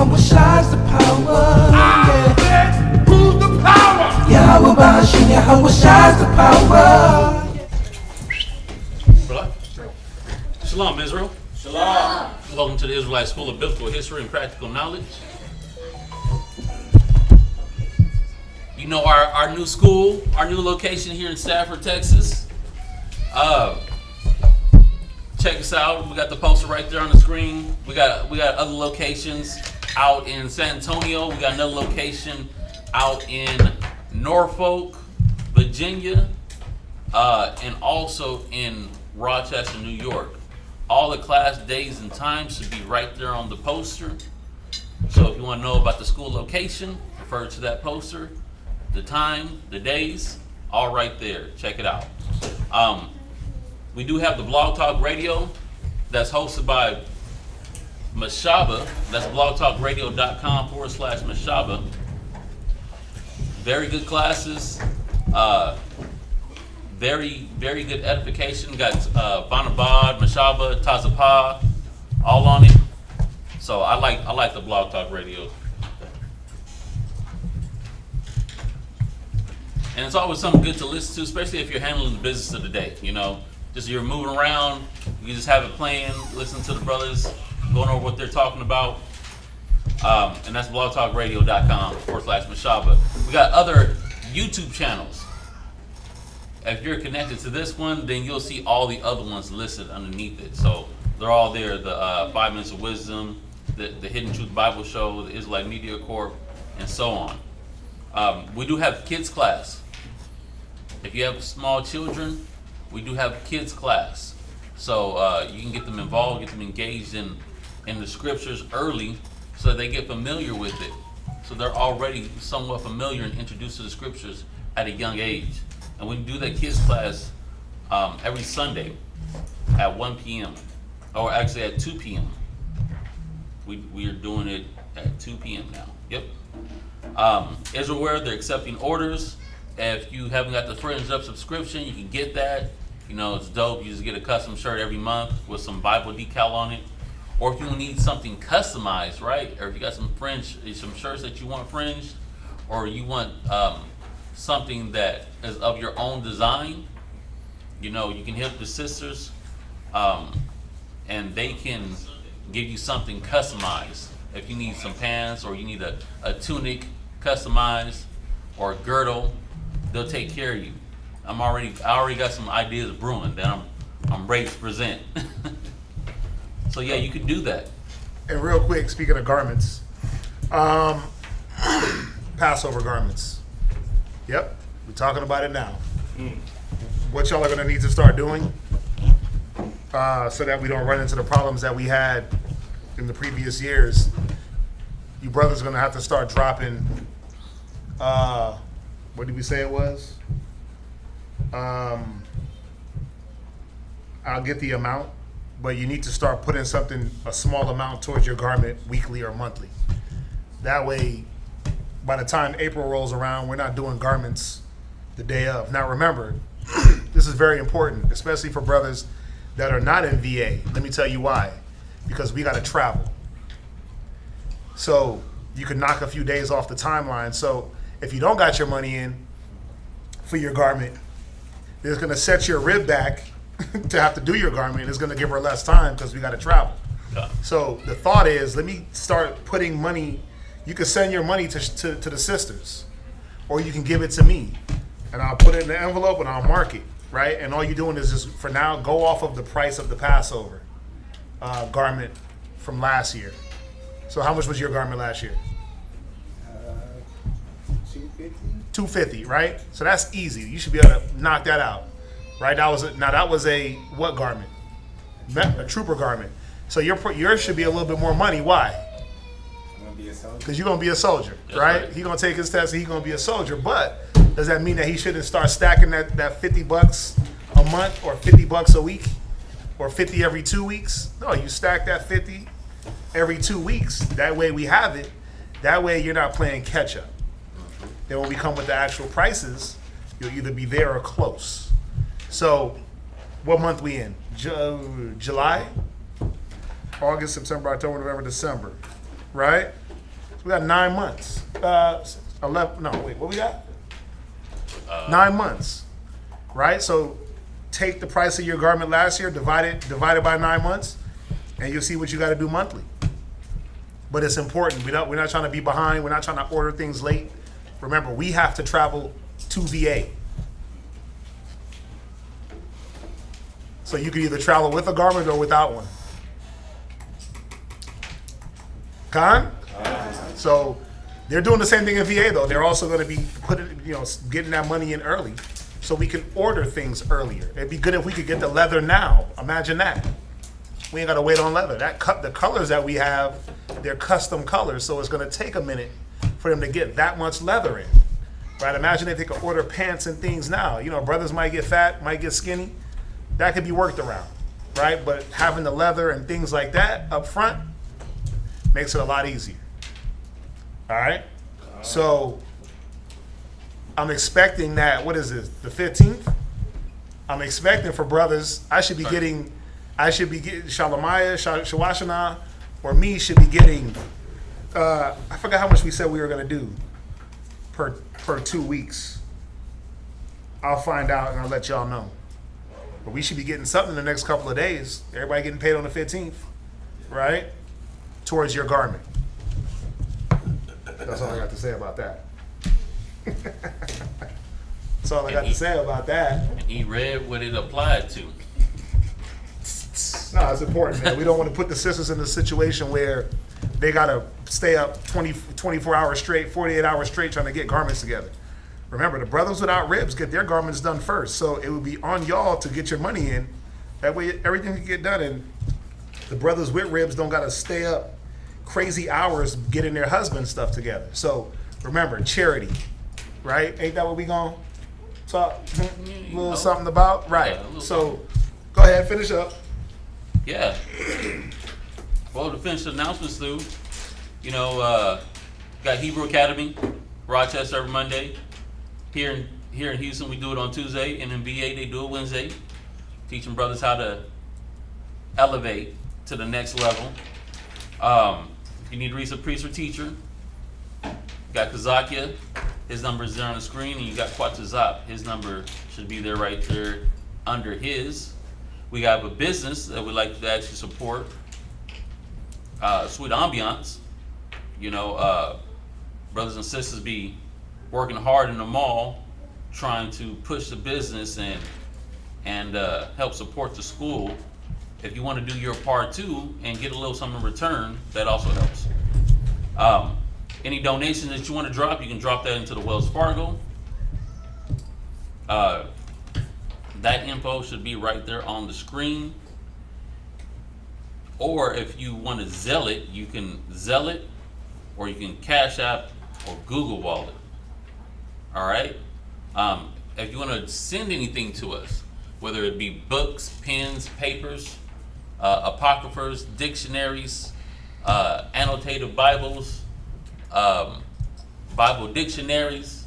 Yahweh shines the power. I said, who's the power? Yahweh Bahashim, Yahweh shines the power. Shalom, Israel. Shalom. Welcome to the Israelite School of Biblical History and Practical Knowledge. You know our new school, our new location here in Stafford, Texas. Check us out. We got the poster right there on the screen. We got other locations out in San Antonio. We got another location out in Norfolk, Virginia, and also in Rochester, New York. All the class days and times should be right there on the poster. So if you want to know about the school location, refer to that poster. The time, the days, all right there. Check it out. We do have the Blog Talk Radio that's hosted by Mashaba. That's blogtalkradio.com/Mashaba. Very good classes. Very, very good edification. Got Banabad, Mashaba, Tazapah, all on it. So I like the Blog Talk Radio. And it's always something good to listen to, especially if you're handling the business of the day. You know, just you're moving around, you just have it playing, listen to the brothers, going over what they're talking about. And that's blogtalkradio.com/Mashaba. We got other YouTube channels. If you're connected to this one, then you'll see all the other ones listed underneath it. So they're all there. The 5 Minutes of Wisdom, the Hidden Truth Bible Show, the Israelite Media Corp, and so on. We do have kids class. If you have small children, we do have kids class. So you can get them involved, get them engaged in the scriptures early so that they get familiar with it. So they're already somewhat familiar and introduced to the scriptures at a young age. And we do that kids class every Sunday at 1 p.m. or actually at 2 p.m. We are doing it at 2 p.m. now. Yep. Israel, they're accepting orders. If you haven't got the Friends Up subscription, you can get that. You know, it's dope. You just get a custom shirt every month with some Bible decal on it. Or if you need something customized, right? Or if you got some shirts that you want fringed, or you want something that is of your own design, you know, you can hit the sisters, and they can give you something customized. If you need some pants, or you need a tunic customized, or a girdle, they'll take care of you. I already got some ideas brewing that I'm ready to present. So yeah, you can do that. And real quick, speaking of garments, Passover garments. Yep, we're talking about it now. What y'all are gonna need to start doing, so that we don't run into the problems that we had in the previous years. You brothers are gonna have to start dropping. What did we say it was? I'll get the amount, but you need to start putting a small amount towards your garment weekly or monthly. That way, by the time April rolls around, we're not doing garments the day of. Now remember, this is very important, especially for brothers that are not in VA. Let me tell you why. Because we got to travel. So you can knock a few days off the timeline. So if you don't got your money in for your garment, it's going to set your rib back to have to do your garment. It's going to give her less time because we got to travel. Yeah. So the thought is, let me start putting money. You can send your money to the sisters, or you can give it to me, and I'll put it in the envelope and I'll mark it, right? And all you're doing is just, for now, go off of the price of the Passover garment from last year. So how much was your garment last year? $250, right? So that's easy. You should be able to knock that out, right? That was a what garment? A trooper garment. So yours should be a little bit more money. Why? Because you're gonna be a soldier, right? He's gonna take his test and he's gonna be a soldier. But does that mean that he shouldn't start stacking that $50 a month, or $50 a week, or 50 every 2 weeks? No, you stack that 50 every 2 weeks. That way we have it. That way you're not playing catch up. Then when we come with the actual prices, you'll either be there or close. So what month we in? July, August, September, October, November, December, right? So we got 9 months. 11. No, wait. What we got? 9 months, right? So take the price of your garment last year, divide it by 9 months, and you'll see what you got to do monthly. But it's important. We're not trying to be behind. We're not trying to order things late. Remember, we have to travel to VA. So you can either travel with a garment or without one. So they're doing the same thing in VA though. They're also going to be getting that money in early, so we can order things earlier. It'd be good if we could get the leather now. Imagine that. We ain't got to wait on leather. The colors that we have, they're custom colors, so it's going to take a minute for them to get that much leather in. Right? Imagine if they could order pants and things now. Brothers might get fat, might get skinny. That could be worked around, right? But having the leather and things like that up front makes it a lot easier. All right? So I'm expecting that, what is this, the 15th? I'm expecting for brothers, I should be getting Shalomaya, Shawashana, or me should be getting, I forgot how much we said we were going to do per 2 weeks. I'll find out and I'll let y'all know. But we should be getting something in the next couple of days. Everybody getting paid on the 15th, right? Towards your garment. That's all I got to say about that. That's all I got to say about that. And he read what it applied to. No, it's important, man. We don't want to put the sisters in a situation where they got to stay up 24 hours straight, 48 hours straight trying to get garments together. Remember, the brothers without ribs get their garments done first. So it would be on y'all to get your money in. That way everything can get done. And the brothers with ribs don't got to stay up crazy hours getting their husband stuff together. So remember, charity, right? Ain't that what we going to talk a little something about? Right. Yeah, so go ahead, finish up. Yeah. Well, to finish the announcements through, got Hebrew Academy, Rochester every Monday. Here in Houston, we do it on Tuesday, and in VA, they do it Wednesday. Teaching brothers how to elevate to the next level. If you need to reach a priest or teacher, got Kazakia, his number is there on the screen, and you got Quatazap, his number should be there right there under his. We have a business that we'd like to actually support, Sweet Ambiance. Brothers and sisters be working hard in the mall, trying to push the business and help support the school. If you want to do your part too and get a little something in return, that also helps. Any donations that you want to drop, you can drop that into the Wells Fargo. That info should be right there on the screen. Or if you want to Zelle it, you can Zelle it, or you can Cash App or Google Wallet. All right? If you want to send anything to us, whether it be books, pens, papers, apocryphers, dictionaries, annotated Bibles, Bible dictionaries,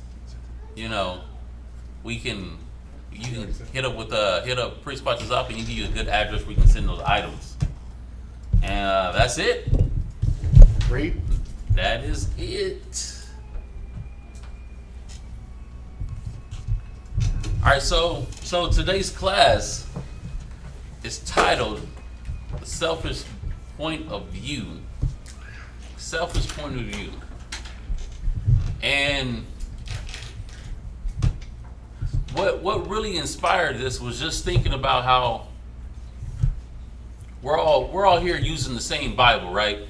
you can hit up Priest Pachazapa and you give you a good address where you can send those items. And that's it. Great. That is it. All right, so today's class is titled "The Selfish Point of View." Selfish point of view, and what really inspired this was just thinking about how we're all here using the same Bible, right?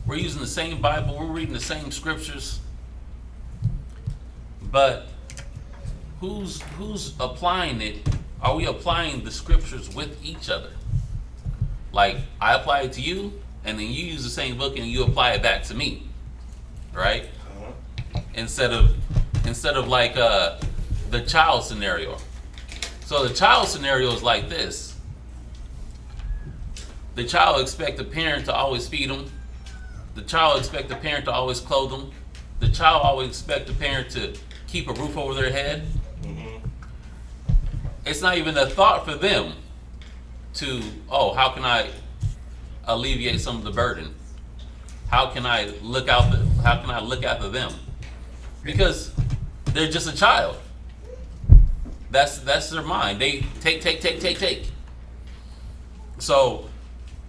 We're using the same Bible. We're reading the same scriptures, but who's applying it? Are we applying the scriptures with each other? Like, I apply it to you, and then you use the same book and you apply it back to me, right? Instead of like the child scenario. So the child scenario is like this. The child expects the parent to always feed them. The child expects the parent to always clothe them. The child always expects the parent to keep a roof over their head. It's not even a thought for them to, how can I alleviate some of the burden? How can I look out look after them? Because they're just a child. That's their mind. They take. So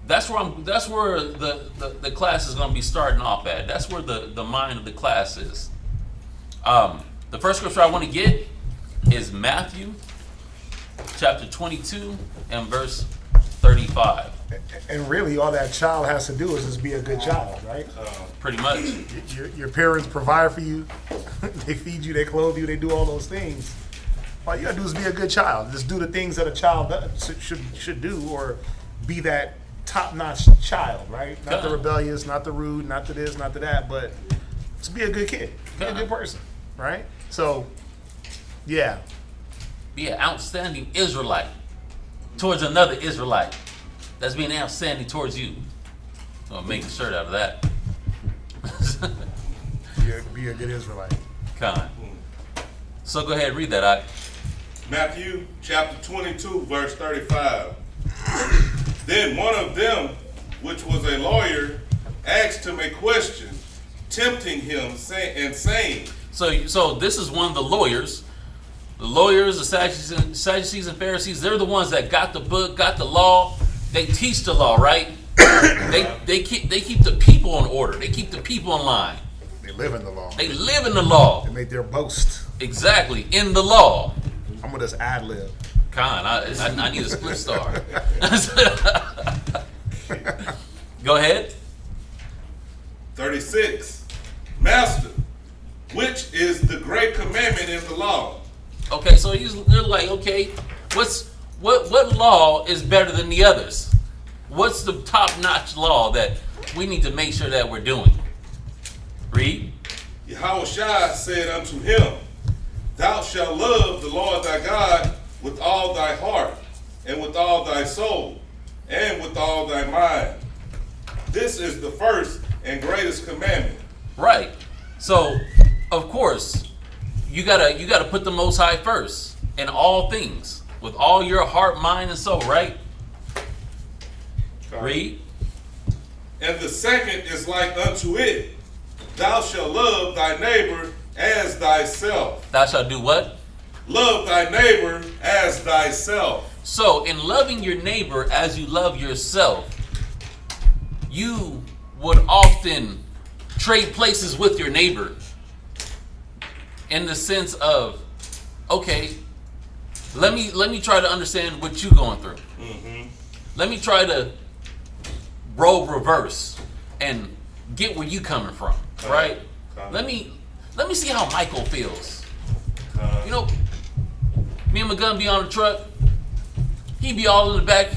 that's where the class is going to be starting off at. That's where the mind of the class is. The first scripture I want to get is Matthew chapter 22 and verse 35. And really, all that child has to do is just be a good child, right? Pretty much. Your parents provide for you. They feed you, they clothe you, they do all those things. All you gotta do is be a good child. Just do the things that a child should do, or be that top-notch child, right? Not the rebellious, not the rude, not to this, not to that, but just be a good kid. Be a good person, right? So, yeah. Be an outstanding Israelite towards another Israelite that's being outstanding towards you. So I'll make a shirt out of that. Be a good Israelite. So go ahead and read that out. Matthew chapter 22, verse 35. Then one of them, which was a lawyer, asked him a question, tempting him, saying. So this is one of the lawyers. The lawyers, the Sadducees and Pharisees, they're the ones that got the book, got the law. They teach the law, right? they keep the people in order. They keep the people in line. They live in the law. They live in the law. They make their boast. Exactly, in the law. I'm gonna just ad lib. I need a split star. Go ahead. 36. Master, which is the great commandment in the law? Okay, so they're like, okay, what law is better than the others? What's the top-notch law that we need to make sure that we're doing? Read. Yahushua said unto him, Thou shalt love the Lord thy God with all thy heart, and with all thy soul, and with all thy mind. This is the first and greatest commandment. Right. So, of course, you gotta put the Most High first in all things, with all your heart, mind, and soul. Right. Read. And the second is like unto it. Thou shalt love thy neighbor as thyself. Thou shalt do what? Love thy neighbor as thyself. So, in loving your neighbor as you love yourself, you would often trade places with your neighbor in the sense of, okay, let me try to understand what you're going through. Mm-hmm. Let me try to role reverse and get where you coming from, right? Let me see how Michael feels. You know, me and my gun be on the truck. He be all in the back,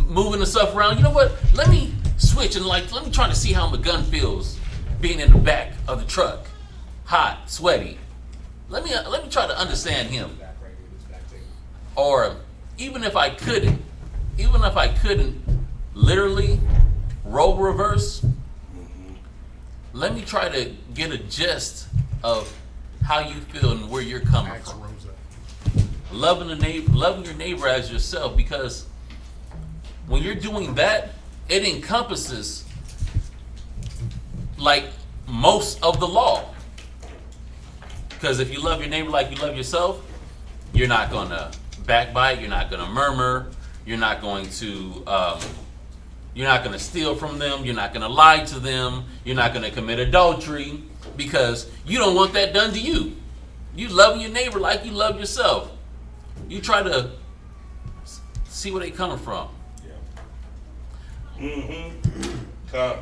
moving the stuff around. You know what? Let me switch and let me try to see how my gun feels being in the back of the truck, hot, sweaty. Let me try to understand him. Or even if I couldn't literally role reverse, let me try to get a gist of how you feel and where you're coming from. Loving your neighbor as yourself, because when you're doing that, it encompasses like most of the law. Because if you love your neighbor like you love yourself, you're not going to backbite, you're not going to murmur, you're not going to steal from them, you're not going to lie to them, you're not going to commit adultery, because you don't want that done to you. You love your neighbor like you love yourself. You try to see where they coming from. Mm-hmm.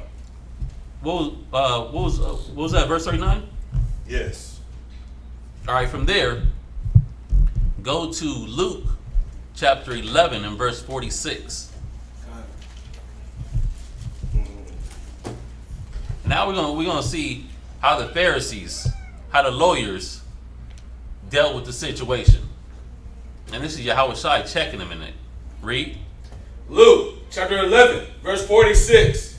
What was that, verse 39? Yes. All right, from there, go to Luke chapter 11 and verse 46. Now we're gonna see how the Pharisees, how the lawyers dealt with the situation. And this is Yahushua checking them in it. Read. Luke chapter 11, verse 46.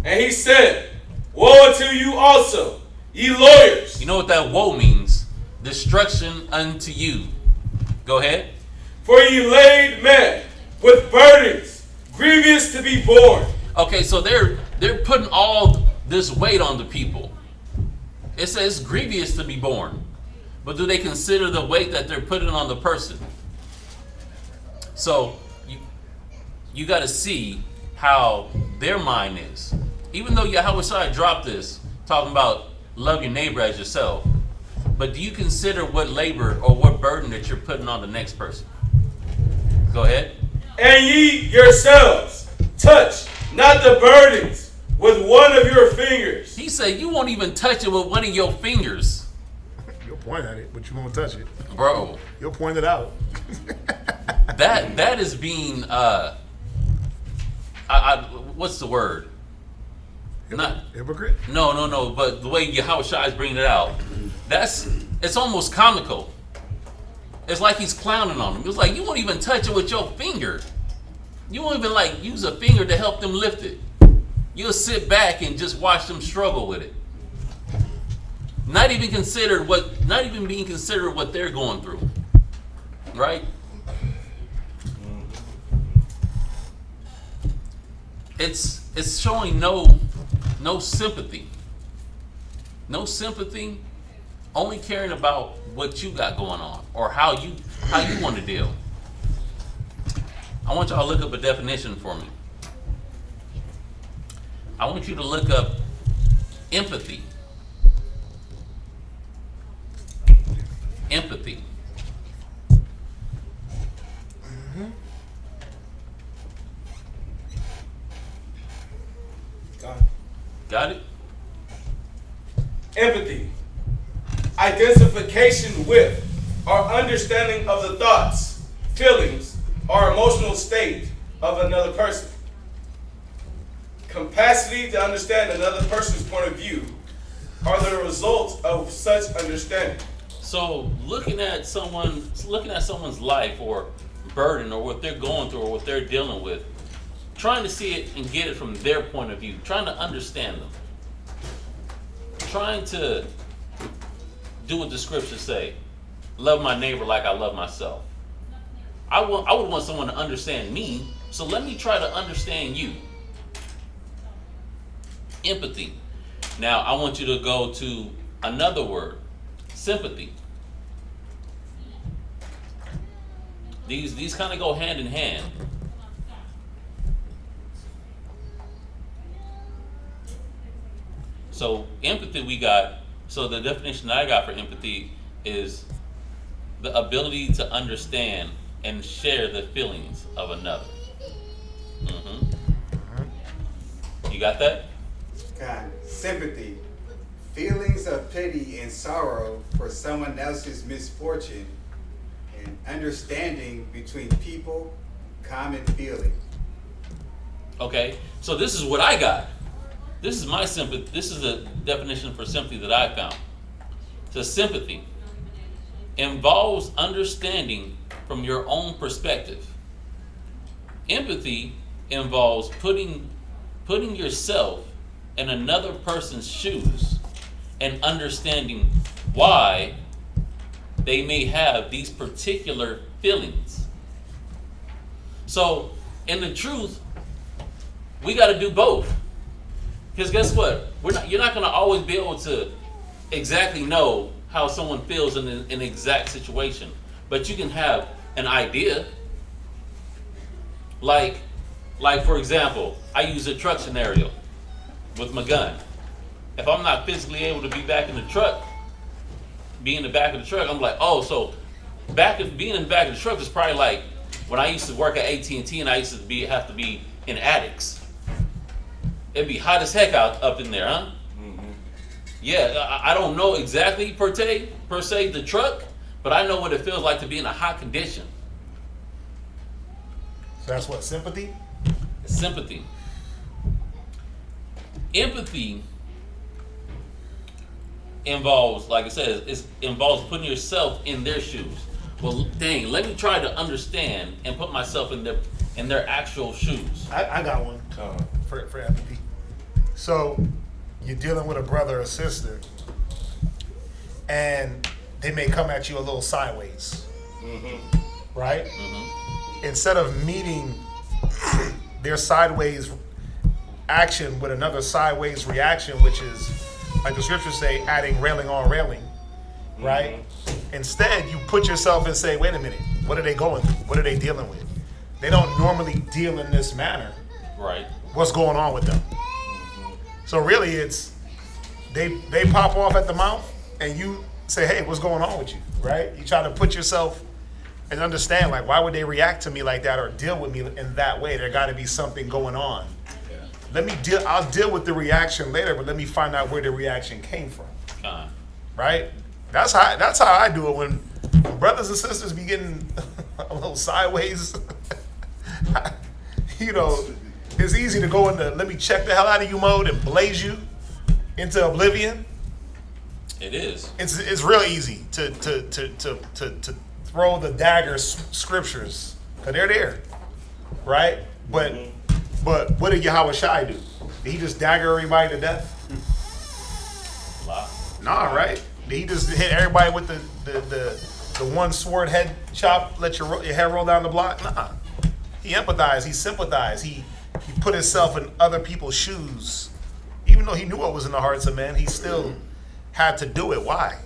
And he said, Woe unto you also, ye lawyers. You know what that woe means? Destruction unto you. Go ahead. For ye laid men with burdens grievous to be borne. Okay, so they're putting all this weight on the people. It says it's grievous to be born. But do they consider the weight that they're putting on the person? So you got to see how their mind is. Even though Yahweh dropped this, talking about love your neighbor as yourself, but do you consider what labor or what burden that you're putting on the next person? Go ahead. And ye yourselves touch not the burdens with one of your fingers. He said you won't even touch it with one of your fingers. You'll point at it, but you won't touch it. Bro. You'll point it out. That is being what's the word? Not hypocrite? No. But the way Yahweh Shai is bringing it out, it's almost comical. It's like he's clowning on him. It's like you won't even touch it with your finger. You won't even like use a finger to help them lift it. You'll sit back and just watch them struggle with it. Not even being considered what they're going through. Right? It's showing no sympathy. No sympathy, only caring about what you got going on or how you want to deal. I want y'all to look up a definition for me. I want you to look up empathy. Empathy. Got it? Empathy. Identification with or understanding of the thoughts, feelings, or emotional state of another person. Capacity to understand another person's point of view are the results of such understanding. So looking at someone's life or burden or what they're going through or what they're dealing with, trying to see it and get it from their point of view, trying to understand them, trying to do what the scriptures say, love my neighbor like I love myself. I would want someone to understand me, so let me try to understand you. Empathy. Now I want you to go to another word, sympathy. These kind of go hand in hand. So empathy so the definition that I got for empathy is the ability to understand and share the feelings of another. You got that? God, sympathy, feelings of pity and sorrow for someone else's misfortune, and understanding between people, common feeling. Okay, so this is what I got. This is my sympathy. This is the definition for sympathy that I found. So sympathy involves understanding from your own perspective. Empathy involves putting yourself in another person's shoes and understanding why they may have these particular feelings. So, in the truth, we got to do both. Because guess what? You're not going to always be able to exactly know how someone feels in an exact situation. But you can have an idea. Like for example, I use a truck scenario with my gun. If I'm not physically able to be back in the truck, be in the back of the truck, I'm like, oh, so being in the back of the truck is probably like when I used to work at AT&T and I used to have to be in attics. It'd be hot as heck up in there, huh? Mm-hmm. Yeah, I don't know exactly per se the truck, but I know what it feels like to be in a hot condition. So that's what, sympathy? Sympathy. Empathy involves, like I said, it involves putting yourself in their shoes. Well, dang, let me try to understand and put myself in their actual shoes. I got one for empathy. So you're dealing with a brother or sister, and they may come at you a little sideways, right? Mm-hmm. Instead of meeting their sideways action with another sideways reaction, which is like the scriptures say, adding railing on railing, right? Instead, you put yourself and say, wait a minute, what are they going through? What are they dealing with? They don't normally deal in this manner. Right. What's going on with them? So really, it's they pop off at the mouth, and you say, hey, what's going on with you, right? You try to put yourself and understand, like, why would they react to me like that or deal with me in that way? There got to be something going on. I'll deal with the reaction later, but let me find out where the reaction came from. Right? That's how I do it when brothers and sisters be getting a little sideways. You know, it's easy to go into let me check the hell out of you mode and blaze you into oblivion. It is. It's real easy to throw the dagger scriptures, because they're there, right? But what did Yahushua do? Did he just dagger everybody to death? Nah, right? Did he just hit everybody with the one sword head chop, let your head roll down the block? Nah. He empathized, he sympathized, he put himself in other people's shoes. Even though he knew what was in the hearts of men, he still had to do it. Why?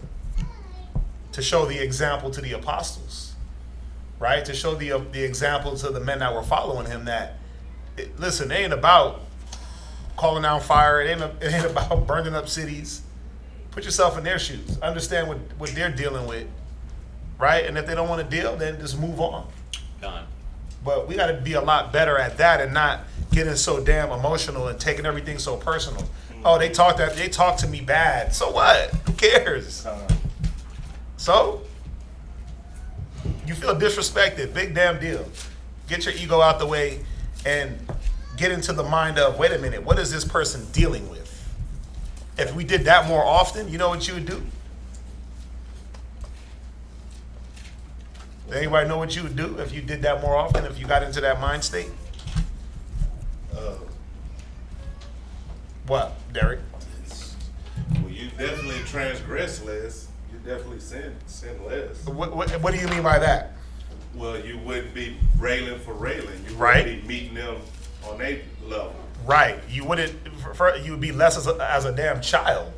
To show the example to the apostles, right? To show the example to the men that were following him that, listen, it ain't about calling down fire. It ain't about burning up cities. Put yourself in their shoes. Understand what they're dealing with, right? And if they don't want to deal, then just move on. But we got to be a lot better at that and not getting so damn emotional and taking everything so personal. Oh, they talk to me bad. So what? Who cares? So you feel disrespected. Big damn deal. Get your ego out the way and get into the mind of, wait a minute, what is this person dealing with? If we did that more often, you know what you would do? Does anybody know what you would do if you did that more often, if you got into that mind state? What, Derek? Well, you definitely transgress less. You definitely sin less. What do you mean by that? Well, you wouldn't be railing for railing. You Right. wouldn't be meeting them on their level. Right. You wouldn't. You would be less as a damn child.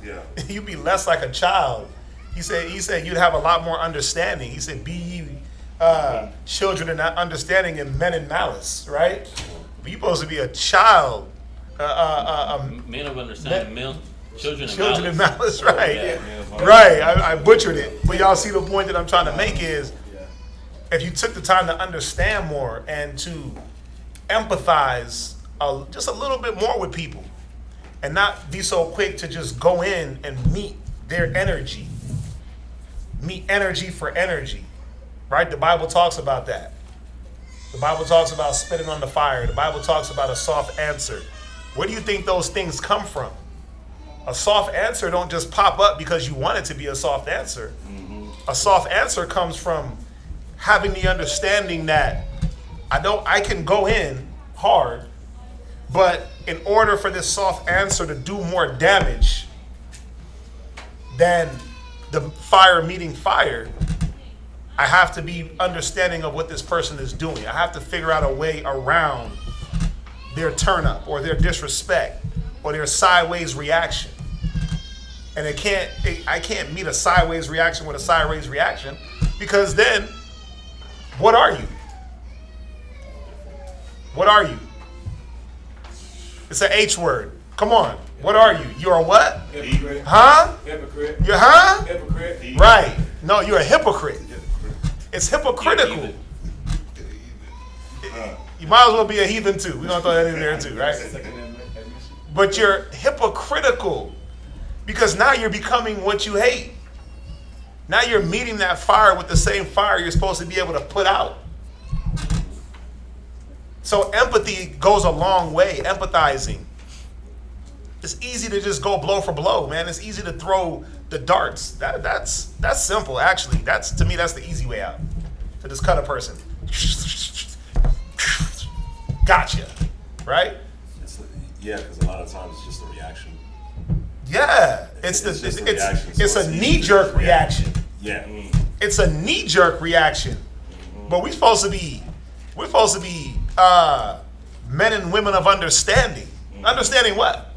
Yeah. You'd be less like a child. He said you'd have a lot more understanding. He said, "Be ye children in that understanding and men in malice." Right. But you're supposed to be a child. Men of understanding. Children in malice. Right. Yeah. Right. I butchered it. But y'all see the point that I'm trying to make is, if you took the time to understand more and to empathize just a little bit more with people and not be so quick to just go in and meet their energy. Meet energy for energy, right? The Bible talks about that. The Bible talks about spitting on the fire. The Bible talks about a soft answer. Where do you think those things come from? A soft answer don't just pop up because you want it to be a soft answer. A soft answer comes from having the understanding that I can go in hard, but in order for this soft answer to do more damage than the fire meeting fire, I have to be understanding of what this person is doing. I have to figure out a way around their turn up or their disrespect or their sideways reaction. And I can't meet a sideways reaction with a sideways reaction, because then what are you? What are you? It's an H word. Come on. What are you? You're a what? Hypocrite. Huh? Hypocrite. You're huh? Hypocrite. Right. No, you're a hypocrite. It's hypocritical. You might as well be a heathen too. We're going to throw that in there too, right? But you're hypocritical because now you're becoming what you hate. Now you're meeting that fire with the same fire you're supposed to be able to put out. So empathy goes a long way, empathizing. It's easy to just go blow for blow, man. It's easy to throw the darts. That's simple, actually. To me, that's the easy way out. To just cut a person. Gotcha. Right? Because a lot of times it's just a reaction. Yeah. It's a knee-jerk reaction. Yeah. It's a knee-jerk reaction. But we're supposed to be men and women of understanding. Understanding what?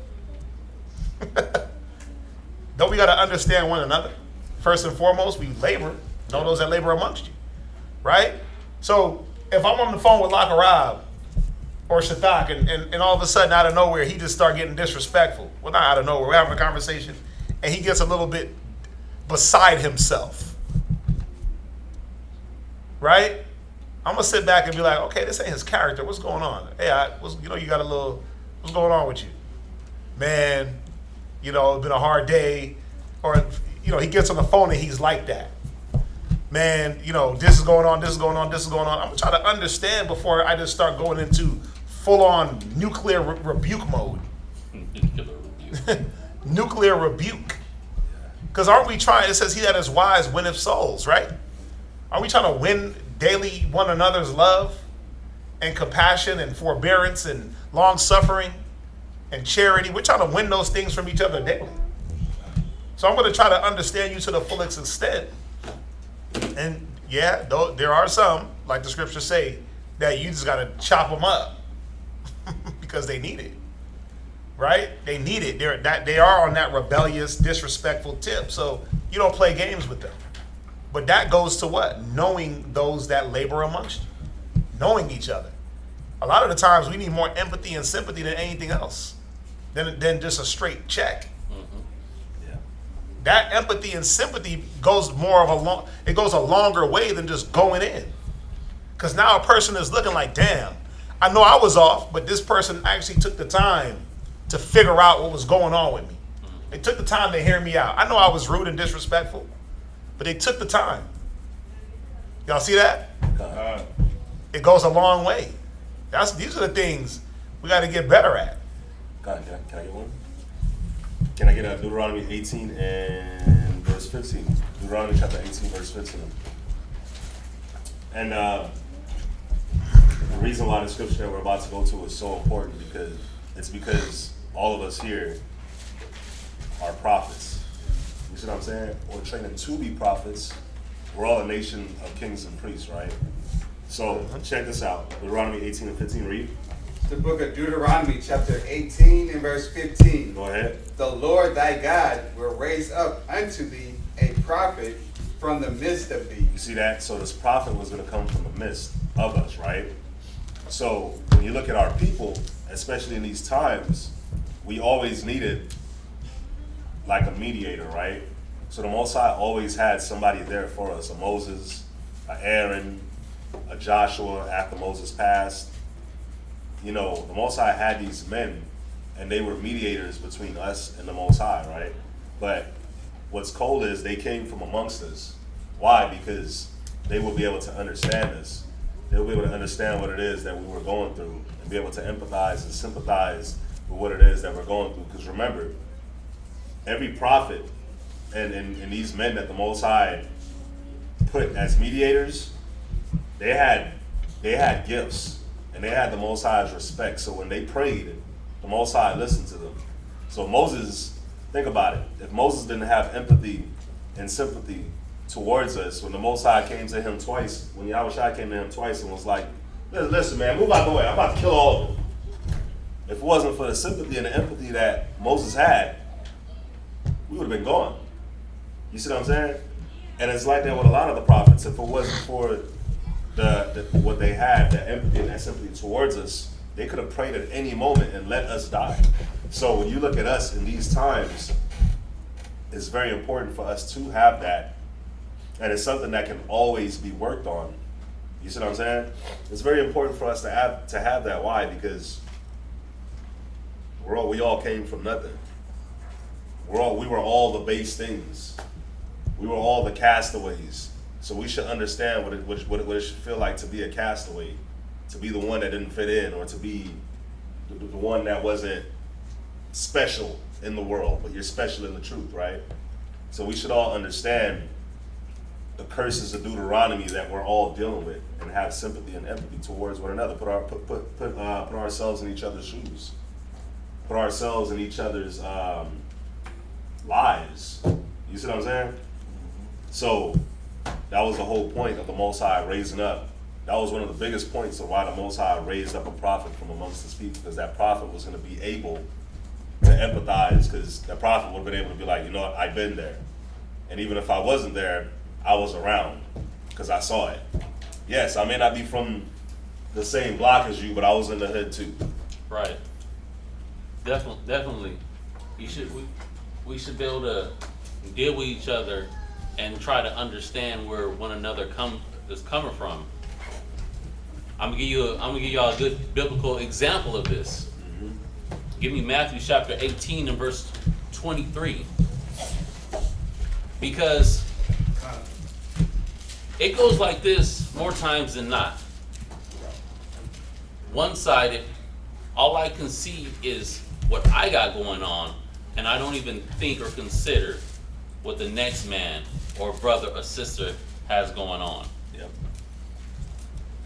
we got to understand one another. First and foremost, we labor. Know those that labor amongst you, right? So if I'm on the phone with Lakarab or Shataq, and all of a sudden out of nowhere he just start getting disrespectful. Well, not out of nowhere. We're having a conversation, and he gets a little bit beside himself, right? I'm gonna sit back and be like, okay, this ain't his character. What's going on? Hey, you got a little. What's going on with you, man? It's been a hard day, or he gets on the phone and he's like that. Man, this is going on, this is going on, this is going on. I'm gonna try to understand before I just start going into full-on nuclear rebuke mode. Nuclear rebuke. Because aren't we trying? It says, "He that is wise winneth souls," right? Are we trying to win daily one another's love and compassion and forbearance and long suffering and charity? We're trying to win those things from each other daily. So I'm going to try to understand you to the fullest extent. And yeah, there are some, like the scriptures say, that you just got to chop them up because they need it, right? They need it. They are on that rebellious, disrespectful tip. So you don't play games with them. But that goes to what? Knowing those that labor amongst you, knowing each other. A lot of the times we need more empathy and sympathy than anything else, than just a straight check. That empathy and sympathy goes a longer way than just going in. Because now a person is looking like, damn, I know I was off, but this person actually took the time to figure out what was going on with me. They took the time to hear me out. I know I was rude and disrespectful, but they took the time. Y'all see that? It goes a long way. These are the things we got to get better at. God, can I get one? Can I get Deuteronomy 18 and verse 15? Deuteronomy chapter 18, verse 15. And the reason why the scripture that we're about to go to is so important because all of us here are prophets. You see what I'm saying? We're training to be prophets. We're all a nation of kings and priests, right? So check this out. Deuteronomy 18 and 15, read. The book of Deuteronomy, chapter 18 and verse 15. Go ahead. The Lord thy God will raise up unto thee a prophet from the midst of thee. You see that? So this prophet was going to come from the midst of us, right? So when you look at our people, especially in these times, we always needed like a mediator, right? So the Most High always had somebody there for us, a Moses, a Aaron, a Joshua after Moses passed. The Most High had these men, and they were mediators between us and the Most High, right? But what's cool is they came from amongst us. Why? Because they will be able to understand us. They'll be able to understand what it is that we were going through and be able to empathize and sympathize with what it is that we're going through. Because remember, every prophet and these men that the Most High put as mediators, they had gifts. And they had the Most High's respect. So when they prayed, the Most High listened to them. So Moses, think about it. If Moses didn't have empathy and sympathy towards us, when the Most High came to him twice, when Yahushua came to him twice and was like, listen, man, move out the way. I'm about to kill all of them. If it wasn't for the sympathy and the empathy that Moses had, we would have been gone. You see what I'm saying? And it's like that with a lot of the prophets. If it wasn't for what they had, the empathy and that sympathy towards us, they could have prayed at any moment and let us die. So when you look at us in these times, it's very important for us to have that, and it's something that can always be worked on. You see what I'm saying? It's very important for us to have that. Why? Because we all came from nothing. We were all the base things. We were all the castaways. So we should understand what it should feel like to be a castaway, to be the one that didn't fit in, or to be the one that wasn't special in the world, but you're special in the truth, right? So we should all understand the curses of Deuteronomy that we're all dealing with, and have sympathy and empathy towards one another. Put ourselves in each other's shoes. Put ourselves in each other's lives. You see what I'm saying? So that was the whole point of the Most High raising up. That was one of the biggest points of why the Most High raised up a prophet from amongst his people, because that prophet was going to be able to empathize, because the prophet would have been able to be like, you know what, I've been there. And even if I wasn't there, I was around because I saw it. Yes, I may not be from the same block as you, but I was in the hood too. Right. Definitely. We should be able to deal with each other and try to understand where one another is coming from. I'm gonna give y'all a good biblical example of this. Give me Matthew chapter 18 and verse 23. Because it goes like this more times than not. One-sided, all I can see is what I got going on, and I don't even think or consider what the next man or brother or sister has going on. Yep.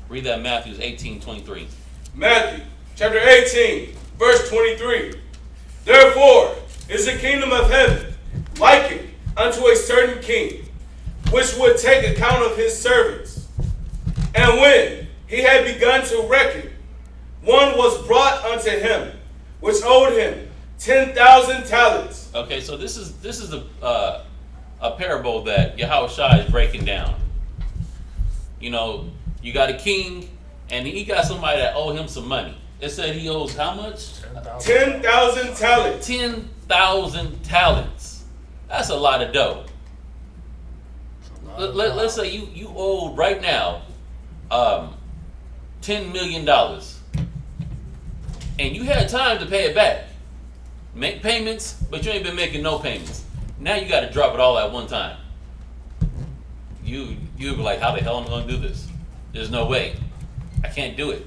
Read that Matthew 18:23. Matthew chapter 18, verse 23. Therefore is the kingdom of heaven likened unto a certain king, which would take account of his servants. And when he had begun to reckon, one was brought unto him, which owed him 10,000 talents. Okay, so this is a parable that Yahushua is breaking down. You know, you got a king, and he got somebody that owed him some money. It said he owes how much? 10,000 talents. 10,000 talents. That's a lot of dough. Let's say you owe right now $10 million. And you had time to pay it back. Make payments, but you ain't been making no payments. Now you got to drop it all at one time. You'll be like, how the hell am I going to do this? There's no way. I can't do it.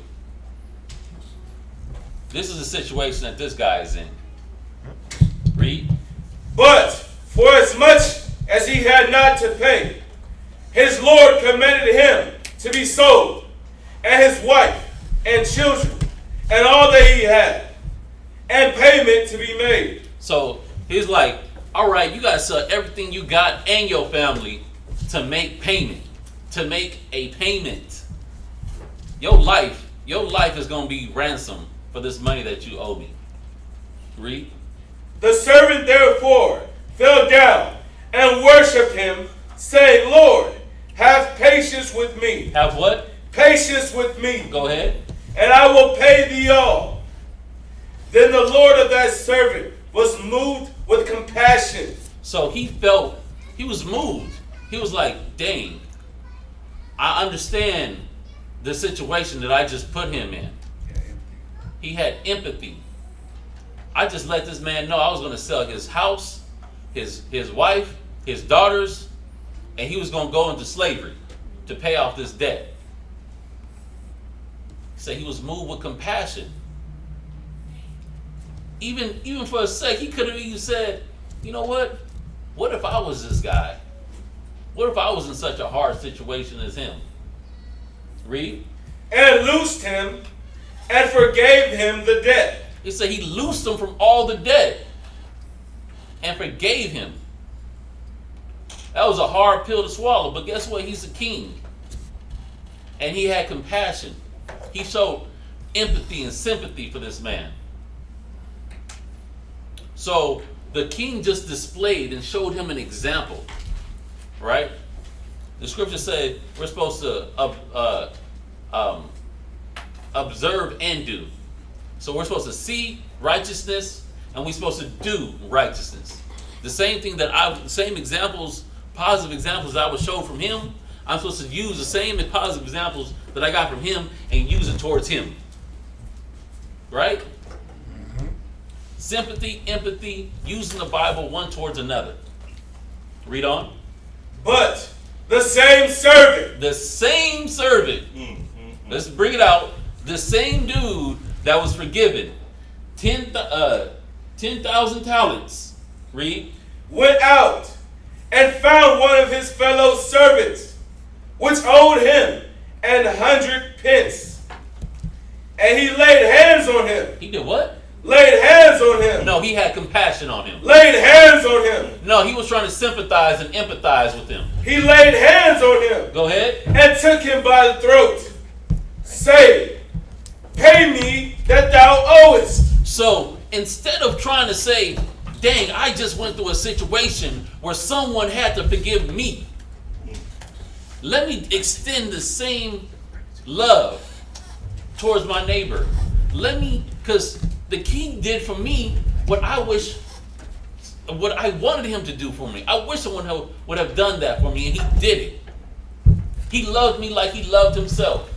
This is the situation that this guy is in. Read. But for as much as he had not to pay, his Lord commanded him to be sold, and his wife and children, and all that he had, and payment to be made. So he's like, all right, you got to sell everything you got and your family to make payment. To make a payment. Your life is going to be ransom for this money that you owe me. Read. The servant therefore fell down and worshipped him, saying, Lord, have patience with me. Have what? Patience with me. Go ahead. And I will pay thee all. Then the Lord of that servant was moved with compassion. So he was moved. He was like, dang, I understand the situation that I just put him in. He had empathy. I just let this man know I was going to sell his house, his wife, his daughters, and he was going to go into slavery to pay off this debt. So he was moved with compassion. Even for a sec, he could have even said, you know what? What if I was this guy? What if I was in such a hard situation as him? Read. And loosed him and forgave him the debt. He said he loosed him from all the debt and forgave him. That was a hard pill to swallow, but guess what? He's a king. And he had compassion. He showed empathy and sympathy for this man. So the king just displayed and showed him an example, right? The scripture said we're supposed to observe and do. So we're supposed to see righteousness and we're supposed to do righteousness. The same thing same examples, positive examples that I was shown from him, I'm supposed to use the same positive examples that I got from him and use it towards him. Right? Mm-hmm. Sympathy, empathy, using the Bible one towards another. Read on. But the same servant. The same servant. Let's bring it out. The same dude that was forgiven 10,000 talents. Read. Went out and found one of his fellow servants, which owed him 100 pence. And he laid hands on him. He did what? Laid hands on him. No, he had compassion on him. Laid hands on him. No, he was trying to sympathize and empathize with him. He laid hands on him. Go ahead. And took him by the throat, saying, pay me that thou owest. So instead of trying to say, dang, I just went through a situation where someone had to forgive me, let me extend the same love towards my neighbor. Because the king did for me what I wanted him to do for me. I wish someone would have done that for me, and he did it. He loved me like he loved himself.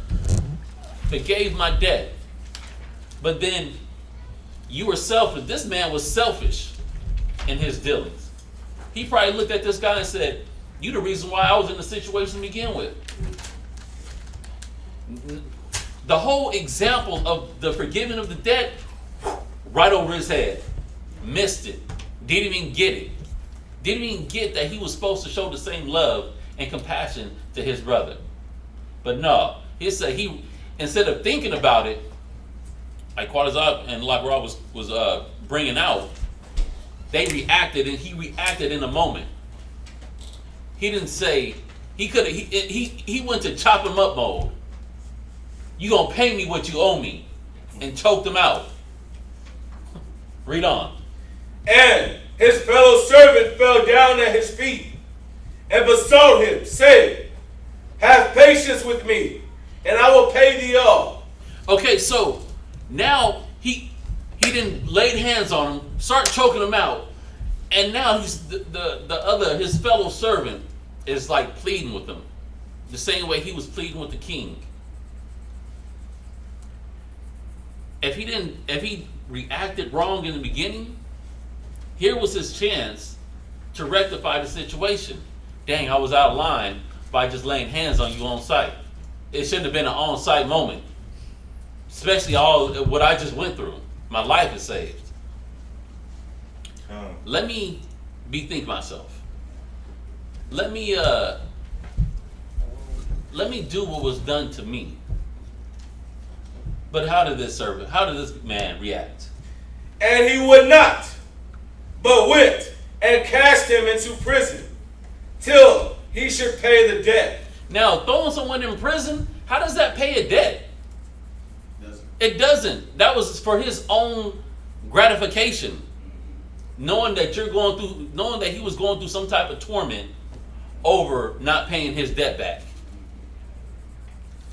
Forgave my debt. But then you were selfish. This man was selfish in his dealings. He probably looked at this guy and said, you the reason why I was in the situation to begin with. The whole example of the forgiving of the debt, right over his head. Missed it. Didn't even get it. Didn't even get that he was supposed to show the same love and compassion to his brother. But no, he instead of thinking about it, like Quadazab and like Rob was bringing out, they reacted, and he reacted in a moment. He didn't say, he went to chop him up mode. You gonna pay me what you owe me, and choked him out. Read on. And his fellow servant fell down at his feet and besought him, saying, have patience with me, and I will pay thee all. Okay, so now he didn't lay hands on him, start choking him out, and now he's his fellow servant is like pleading with him, the same way he was pleading with the king. If he reacted wrong in the beginning, here was his chance to rectify the situation. Dang, I was out of line by just laying hands on you on sight. It shouldn't have been an on-site moment, especially all what I just went through. My life is saved. Let me bethink myself. Let me do what was done to me. But how did this man react? And he would not, but went and cast him into prison till he should pay the debt. Now, throwing someone in prison, how does that pay a debt? It doesn't. That was for his own gratification. Knowing that he was going through some type of torment over not paying his debt back.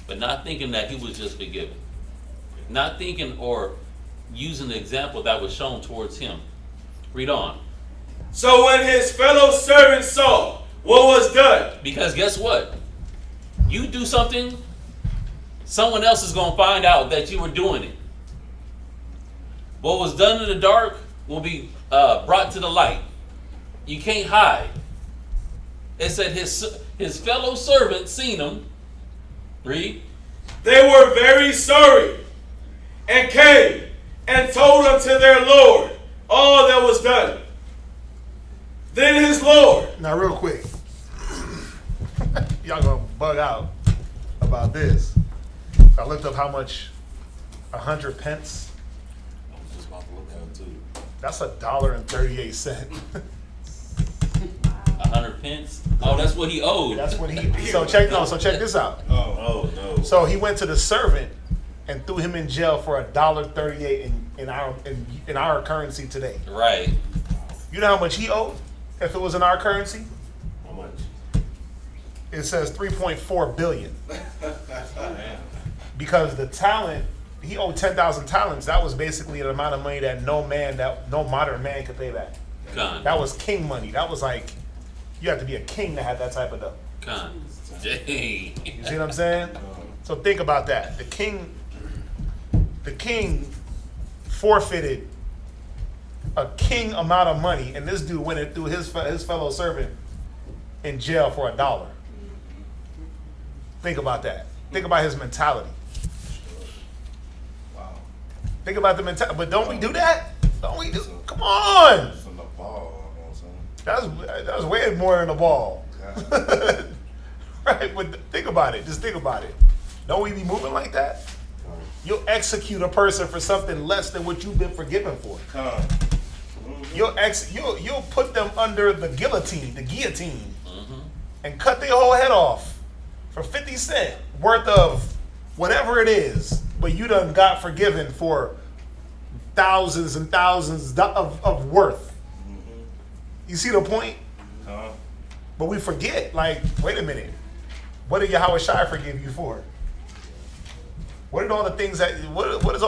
But not thinking that he was just forgiven. Not thinking or using the example that was shown towards him. Read on. So when his fellow servants saw what was done. Because guess what? You do something, someone else is going to find out that you were doing it. What was done in the dark will be brought to the light. You can't hide. It said his fellow servants seen him. Read. They were very sorry and came and told unto their Lord all that was done. Then his Lord. Now, real quick, y'all gonna bug out about this. I looked up how much 100 pence. I was just about to look at it too. That's $1.38. 100 pence? Oh, that's what he owed. That's what he. So check this out. Oh no. So he went to the servant and threw him in jail for $1.38 in our currency today. Right. You know how much he owed if it was in our currency? How much? It says 3.4 billion. Because the talent, he owed 10,000 talents. That was basically an amount of money that no modern man could pay back. Con. That was king money. That was like, you have to be a king to have that type of dough. Con. Dang. You see what I'm saying? So think about that. The king forfeited a king amount of money, and this dude went and threw his fellow servant in jail for $1. Think about that. Think about his mentality. Wow. Think about the mentality. But don't we do that? Don't we do? Come on. From the ball, you know what I'm saying? That's way more than the ball. Right? But think about it. Just think about it. Don't we be moving like that? You'll execute a person for something less than what you've been forgiven for. You'll put them under the guillotine, and cut their whole head off for 50 cents worth of whatever it is. But you done got forgiven for thousands and thousands of worth. You see the point? But we forget, like, wait a minute. What did Yahweh Shai forgive you for? What is all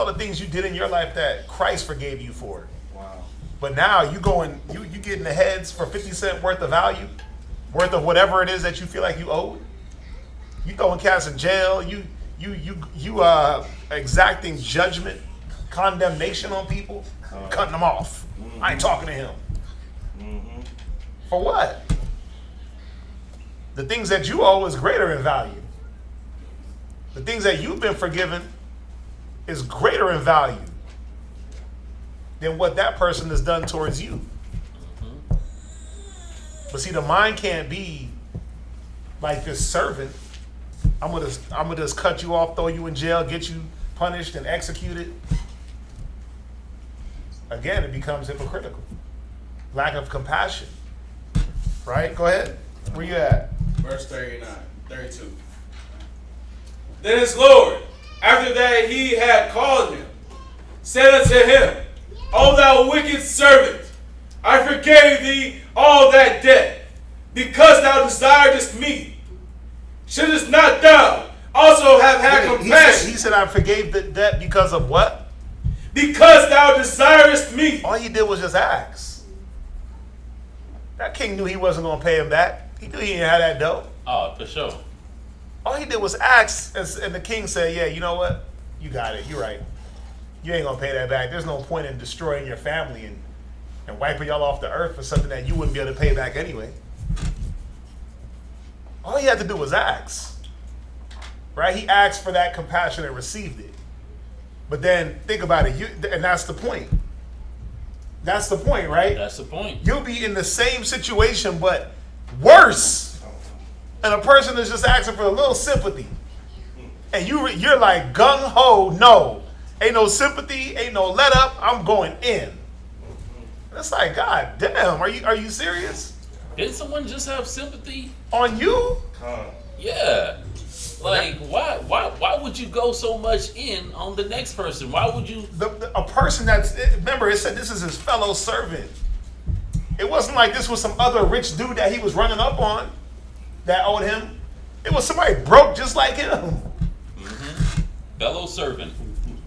the things you did in your life that Christ forgave you for? Wow. But now you getting the heads for 50 cents worth of value, worth of whatever it is that you feel like you owed. You throwing cats in jail. You exacting judgment, condemnation on people, cutting them off. I ain't talking to him. For what? The things that you owe is greater in value. The things that you've been forgiven is greater in value than what that person has done towards you. But see, the mind can't be like this servant. I'm gonna just cut you off, throw you in jail, get you punished and executed. Again, it becomes hypocritical. Lack of compassion. Right? Go ahead. Where you at? Verse 32. Then his Lord, after that he had called him, said unto him, O thou wicked servant, I forgave thee all that debt, because thou desiredest me. Shouldest not thou also have had compassion? He said, I forgave the debt because of what? Because thou desirest me. All he did was just ask. That king knew he wasn't going to pay him back. He knew he didn't have that dough. Oh, for sure. All he did was ask, and the king said, yeah, you know what? You got it. You're right. You ain't going to pay that back. There's no point in destroying your family and wiping y'all off the earth for something that you wouldn't be able to pay back anyway. All he had to do was ask. Right? He asked for that compassion and received it. But then, think about it. And that's the point. That's the point, right? That's the point. You'll be in the same situation, but worse. And a person is just asking for a little sympathy. And you're like gung-ho, no. Ain't no sympathy, ain't no let up, I'm going in. And it's like, God damn, are you serious? Didn't someone just have sympathy? On you? Yeah. Like, why would you go so much in on the next person? Why would you? A person remember it said this is his fellow servant. It wasn't like this was some other rich dude that he was running up on that owed him. It was somebody broke just like him. Fellow servant.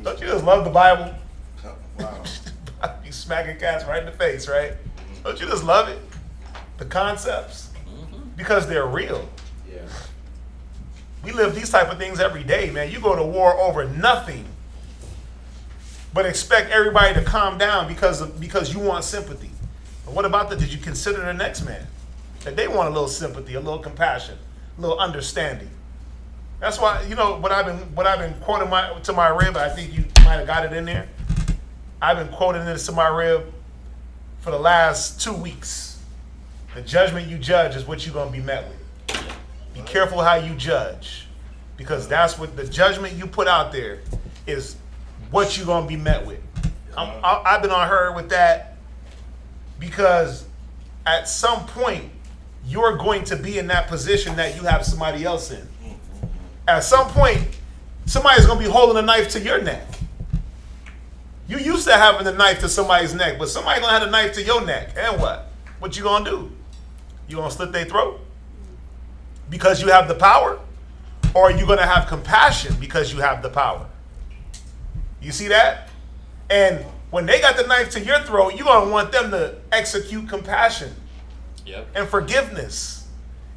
Don't you just love the Bible? Wow. You smacking cats right in the face, right? Don't you just love it? The concepts? Because they're real. Yeah. We live these type of things every day, man. You go to war over nothing, but expect everybody to calm down because you want sympathy. But what about did you consider the next man? That they want a little sympathy, a little compassion, a little understanding. That's why, what I've been quoting to my rib. I think you might have got it in there. I've been quoting this to my rib for the last 2 weeks. The judgment you judge is what you're going to be met with. Be careful how you judge, because that's what the judgment you put out there is what you're going to be met with. I've been on her with that because at some point you're going to be in that position that you have somebody else in. At some point, somebody's going to be holding a knife to your neck. You used to having a knife to somebody's neck, but somebody's going to have a knife to your neck. And what? What you going to do? You going to slit their throat? Because you have the power? Or are you going to have compassion because you have the power? You see that? And when they got the knife to your throat, you're going to want them to execute compassion. Yep. And forgiveness.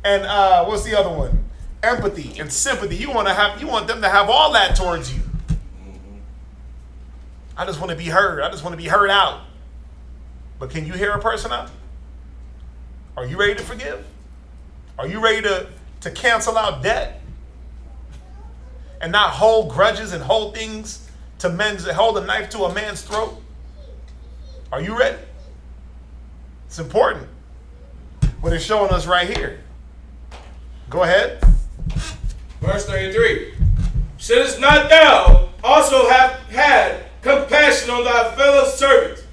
And what's the other one? Empathy and sympathy. You want them to have all that towards you. I just want to be heard. I just want to be heard out. But can you hear a person out? Are you ready to forgive? Are you ready to cancel out debt? And not hold grudges and hold things hold a knife to a man's throat? Are you ready? It's important. What it's showing us right here. Go ahead. Verse 33. Shouldest not thou also have had compassion on thy fellow servant,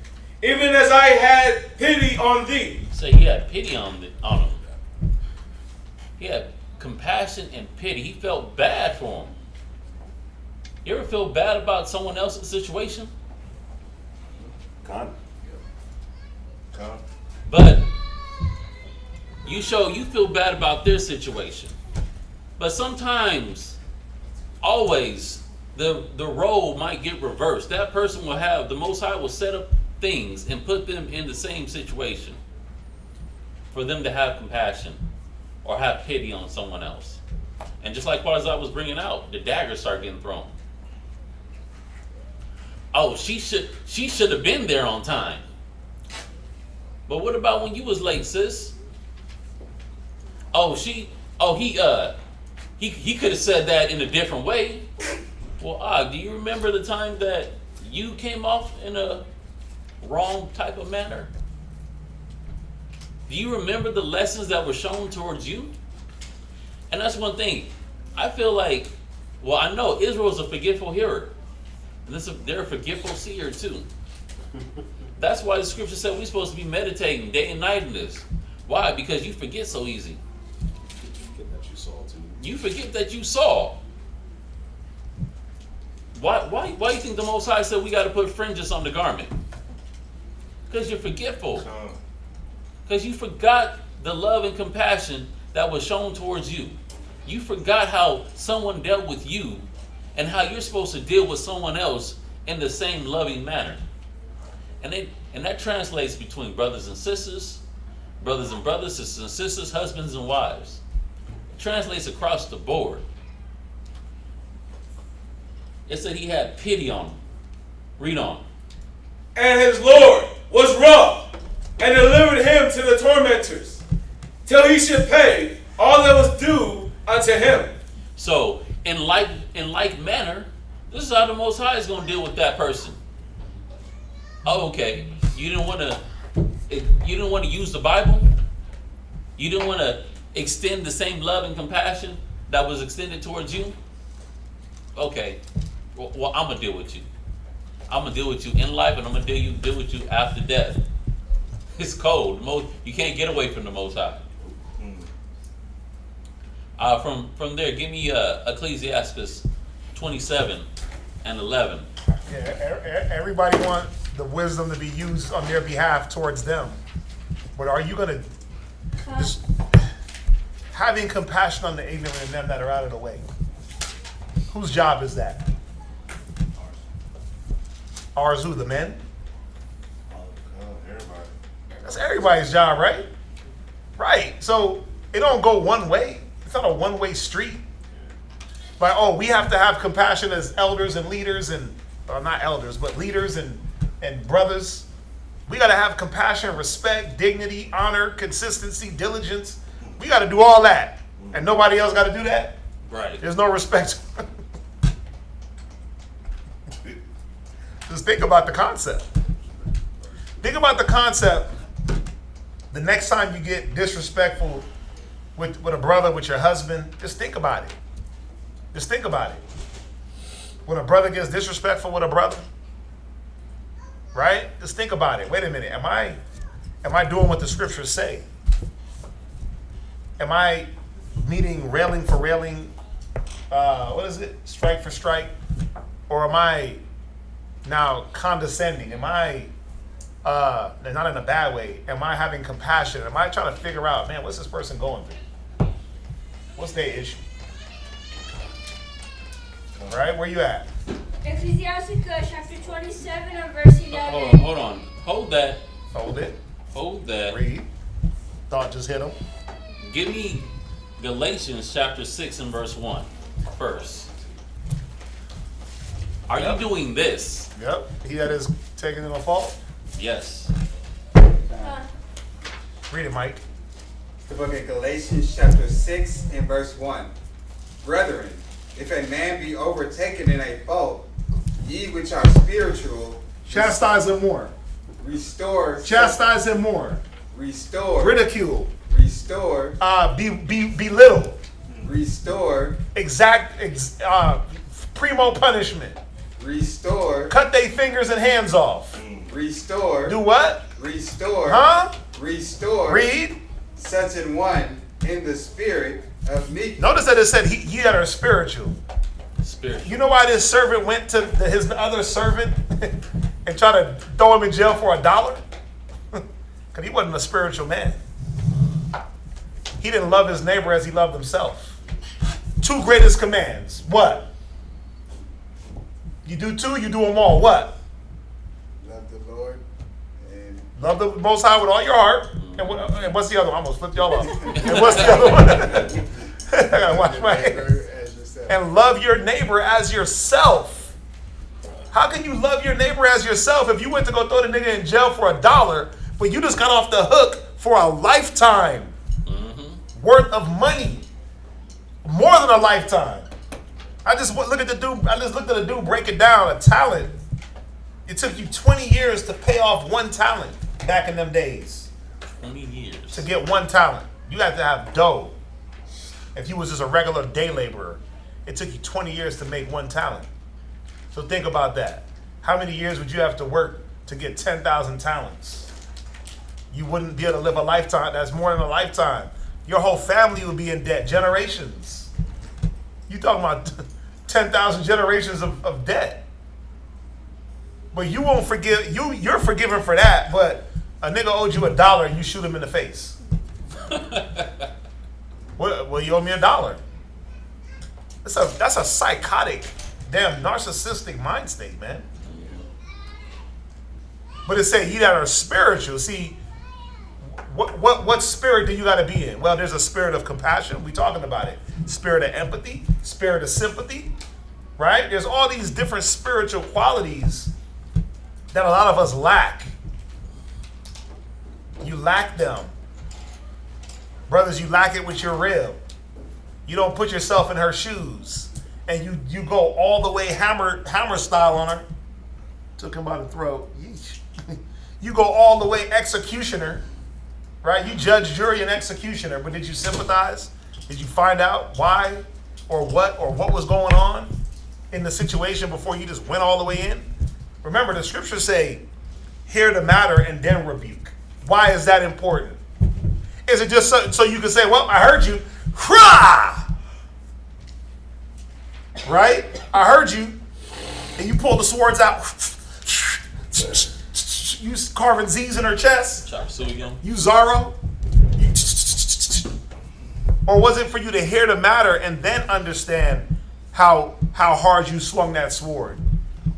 even as I had pity on thee? So he had pity on him. He had compassion and pity. He felt bad for him. You ever feel bad about someone else's situation? Con. But you feel bad about their situation. But sometimes, always, the role might get reversed. That person will have, the Most High will set up things and put them in the same situation for them to have compassion or have pity on someone else. And just like what I was bringing out, the daggers start getting thrown. Oh, she should have been there on time. But what about when you was late, sis? He could have said that in a different way. Well, do you remember the time that you came off in a wrong type of manner? Do you remember the lessons that were shown towards you? And that's one thing. I feel like, well, I know Israel's a forgetful hearer. And they're a forgetful seer too. That's why the scripture said we're supposed to be meditating day and night in this. Why? Because you forget so easy. You forget that you saw. Why do you think the Most High said we got to put fringes on the garment? Because you're forgetful. Because you forgot the love and compassion that was shown towards you. You forgot how someone dealt with you and how you're supposed to deal with someone else in the same loving manner. And that translates between brothers and sisters, sisters and sisters, husbands and wives. It translates across the board. It said he had pity on them. Read on. And his Lord was wroth and delivered him to the tormentors, till he should pay all that was due unto him. So, in like manner, this is how the Most High is going to deal with that person. Oh, okay. You didn't want to use the Bible. You didn't want to extend the same love and compassion that was extended towards you. Okay. Well, I'm gonna deal with you. I'm gonna deal with you in life, and I'm gonna deal with you after death. It's cold. You can't get away from the Most High. From there, give me Ecclesiasticus 27 and 11. Yeah, everybody wants the wisdom to be used on their behalf towards them. But are you going to just having compassion on the ignorant and them that are out of the way? Whose job is that? Ours who? The men? Everybody. That's everybody's job, right? Right. So it don't go one way. It's not a one-way street. But we have to have compassion as elders and leaders and not elders, but leaders and brothers. We got to have compassion, respect, dignity, honor, consistency, diligence. We got to do all that. And nobody else got to do that? Right. There's no respect. Just think about the concept. Think about the concept. The next time you get disrespectful with a brother, with your husband, just think about it. Just think about it. When a brother gets disrespectful with a brother, right? Just think about it. Wait a minute. Am I doing what the scriptures say? Am I meaning railing for railing? What is it? Strike for strike? Or am I now condescending? Am I not in a bad way? Am I having compassion? Am I trying to figure out, man, what's this person going through? What's their issue? All right, where you at? Ecclesiasticus chapter 27 and verse 11. Hold on. Hold that. Hold it. Hold that. Read. Thought just hit him. Give me Galatians chapter 6 and verse 1 first. Are you doing this? Yep. He that is taking in a fault. Yes. Read it, Mike. The book of Galatians chapter 6 and verse 1. Brethren, if a man be overtaken in a fault, ye which are spiritual, Chastise him more. restore. Chastise him more. Restore. Ridicule. Restore. Belittle. Restore. Primo punishment. Restore. Cut their fingers and hands off. Restore. Do what? Restore. Huh? Restore. Read. Such an one in the spirit of meekness. Notice that it said ye that are spiritual. Spiritual. You know why this servant went to his other servant and try to throw him in jail for $1? Because he wasn't a spiritual man. He didn't love his neighbor as he loved himself. 2 greatest commands. What? You do 2, you do them all. What? Love the Lord and Love the Most High with all your heart. And what's the other one? I almost flipped y'all off. And what's the other one? I gotta watch my hands. neighbor as yourself. And love your neighbor as yourself. How can you love your neighbor as yourself if you went to go throw the nigga in jail for $1, but you just got off the hook for a lifetime worth of money? More than a lifetime. I just looked at the dude break it down. A talent. It took you 20 years to pay off 1 talent back in them days. 20 years. To get 1 talent. You had to have dough. If you was just a regular day laborer, it took you 20 years to make 1 talent. So think about that. How many years would you have to work to get 10,000 talents? You wouldn't be able to live a lifetime. That's more than a lifetime. Your whole family would be in debt. Generations. You talking about 10,000 generations of debt. But you won't forgive. You're forgiven for that, but a nigga owed you $1 and you shoot him in the face. Well, you owe me $1. That's a psychotic, damn narcissistic mind state, man. But it say ye that are spiritual. See, what spirit do you got to be in? Well, there's a spirit of compassion. We talking about it. Spirit of empathy, spirit of sympathy, right? There's all these different spiritual qualities that a lot of us lack. You lack them. Brothers, you lack it with your rib. You don't put yourself in her shoes. And you go all the way hammer style on her. Took him by the throat. Yeesh. You go all the way executioner. Right? You judge, jury, and executioner. But did you sympathize? Did you find out why or what was going on in the situation before you just went all the way in? Remember, the scriptures say, hear the matter and then rebuke. Why is that important? Is it just so you can say, well, I heard you. Hurrah! Right? I heard you. And you pull the swords out. You carving Z's in her chest. Chop suey again. You Zorro. Or was it for you to hear the matter and then understand how hard you swung that sword?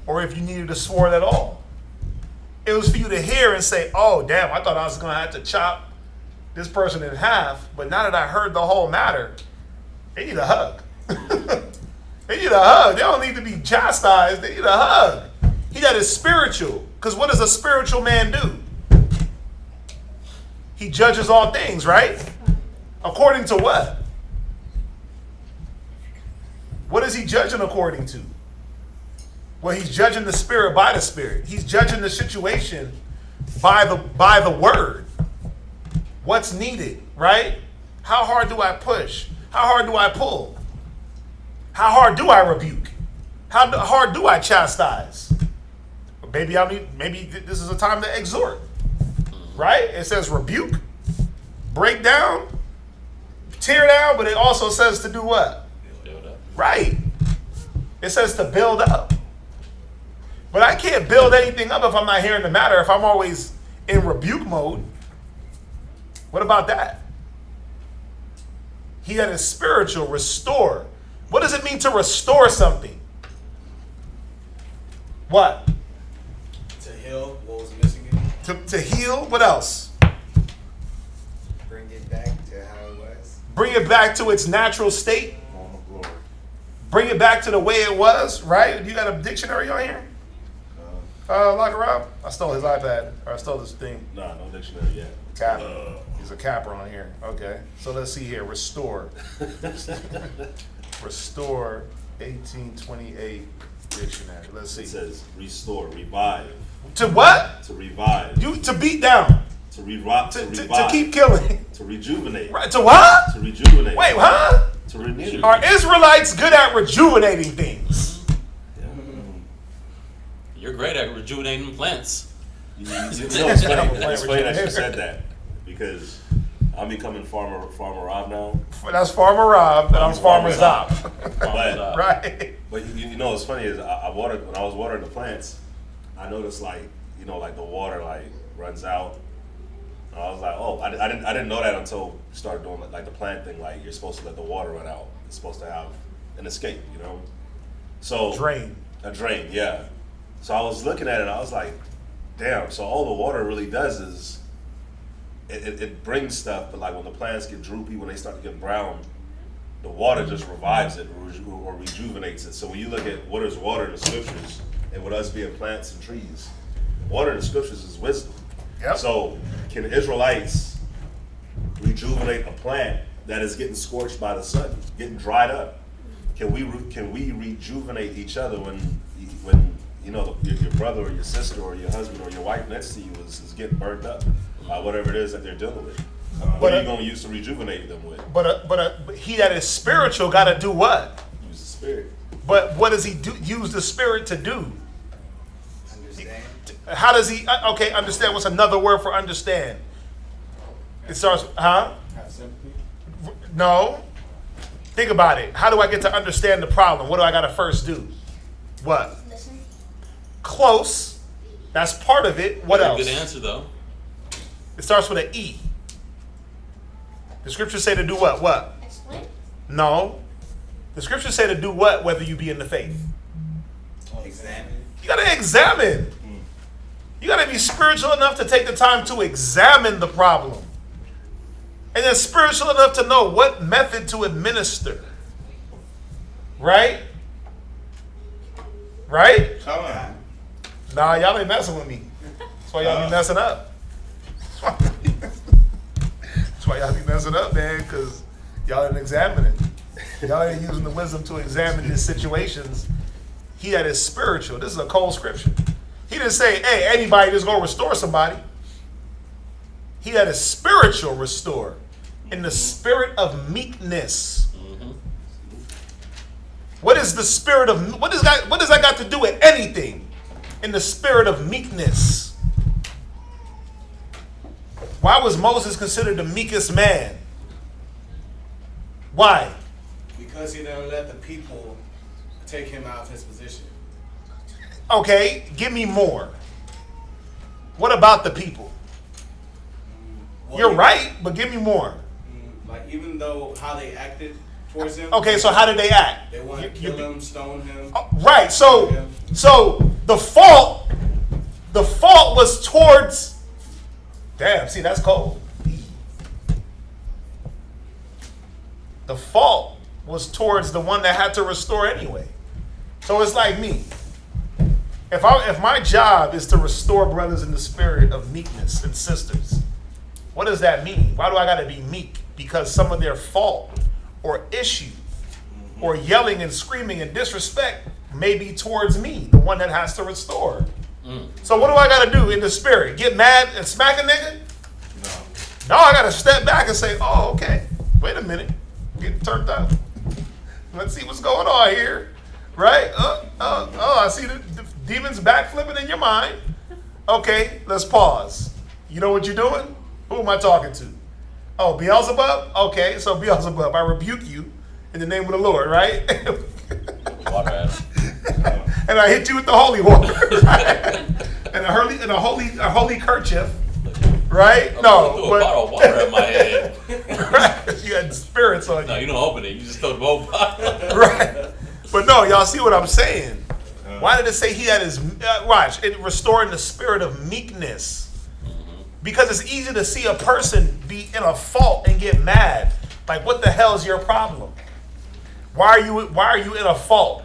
Or if you needed a sword at all? It was for you to hear and say, oh, damn, I thought I was going to have to chop this person in half. But now that I heard the whole matter, they need a hug. They need a hug. They don't need to be chastised. They need a hug. That is spiritual. Because what does a spiritual man do? He judges all things, right? According to what? What is he judging according to? Well, he's judging the spirit by the spirit. He's judging the situation by the word. What's needed, right? How hard do I push? How hard do I pull? How hard do I rebuke? How hard do I chastise? Maybe this is a time to exhort, right? It says rebuke, break down, tear down, but it also says to do what? Build up. Right. It says to build up. But I can't build anything up if I'm not hearing the matter, if I'm always in rebuke mode. What about that? He that is spiritual, restore. What does it mean to restore something? What? To heal what was missing in you. To heal? What else? Bring it back to how it was. Bring it back to its natural state. Form of glory. Bring it back to the way it was, right? You got a dictionary on here? Lock around? I stole his iPad. Or I stole this thing. Nah, no dictionary yet. Cap. He's a capper on here. Okay. So let's see here. Restore. Restore 1828 dictionary. Let's see. It says restore, revive. To what? To revive. To beat down. To revive. To keep killing. To rejuvenate. Right. To what? To rejuvenate. Wait, huh? To renew. Are Israelites good at rejuvenating things? You're great at rejuvenating plants. You know, it's funny. It's funny that you said that because I'm becoming Farmer Rob now. That's Farmer Rob, and I'm Farmer Zop. But Right. But you know what's funny is I watered when I was watering the plants. I noticed like like the water like runs out. And I was like, oh, I didn't know that until we started doing like the plant thing. Like you're supposed to let the water run out. It's supposed to have an escape, So a drain, yeah. So I was looking at it, and I was like, damn. So all the water really does is it brings stuff, but like when the plants get droopy, when they start to get brown, the water just revives it or rejuvenates it. So when you look at what is water in the scriptures, and with us being plants and trees, water in the scriptures is wisdom. Yep. So can the Israelites rejuvenate a plant that is getting scorched by the sun, getting dried up? Can we rejuvenate each other when your brother or your sister or your husband or your wife next to you is getting burned up by whatever it is that they're dealing with? What are you going to use to rejuvenate them with? But he that is spiritual got to do what? Use the spirit. But what does he do? Use the spirit to do? Understand? How does he? Okay, understand. What's another word for understand? It starts, huh? Have sympathy. No. Think about it. How do I get to understand the problem? What do I got to first do? What? Listen. Close. That's part of it. What else? Good answer though. It starts with an E. The scriptures say to do what? What? Explain. No. The scriptures say to do what, whether you be in the faith? Examine. You got to examine. You got to be spiritual enough to take the time to examine the problem. And then spiritual enough to know what method to administer. Right? Right? Come on. Nah, y'all ain't messing with me. That's why y'all be messing up. That's why y'all be messing up, man, because y'all ain't examining. Y'all ain't using the wisdom to examine these situations. He that is spiritual. This is a cold scripture. He didn't say, hey, anybody just go restore somebody. He that is spiritual restore in the spirit of meekness. What is the spirit of, what does that got to do with anything? In the spirit of meekness. Why was Moses considered the meekest man? Why? Because he didn't let the people take him out of his position. Okay, give me more. What about the people? Well, You're right, but give me more. Like, even though how they acted towards him. Okay, so how did they act? They wanted to kill him, stone him. Right, so the fault was towards, damn, see, that's cold. The fault was towards the one that had to restore anyway. So it's like me. If my job is to restore brothers in the spirit of meekness and sisters, what does that mean? Why do I got to be meek? Because some of their fault or issue or yelling and screaming and disrespect may be towards me, the one that has to restore. So what do I got to do in the spirit? Get mad and smack a nigga? No, I got to step back and say, oh, okay, wait a minute. I'm getting turned up. Let's see what's going on here. Right? I see the demons backflipping in your mind. Okay, let's pause. You know what you're doing? Who am I talking to? Oh, Beelzebub? Okay, so Beelzebub, I rebuke you in the name of the Lord, right? Water. And I hit you with the holy water, right? and a holy kerchief, right? No, threw a bottle of water at my head. Right? You had spirits on you. No, you don't open it. You just throw the whole bottle. Right. But no, y'all see what I'm saying? Why did it say he had his, watch, it restoring the spirit of meekness? Because it's easy to see a person be in a fault and get mad. Like, what the hell is your problem? Why are you in a fault?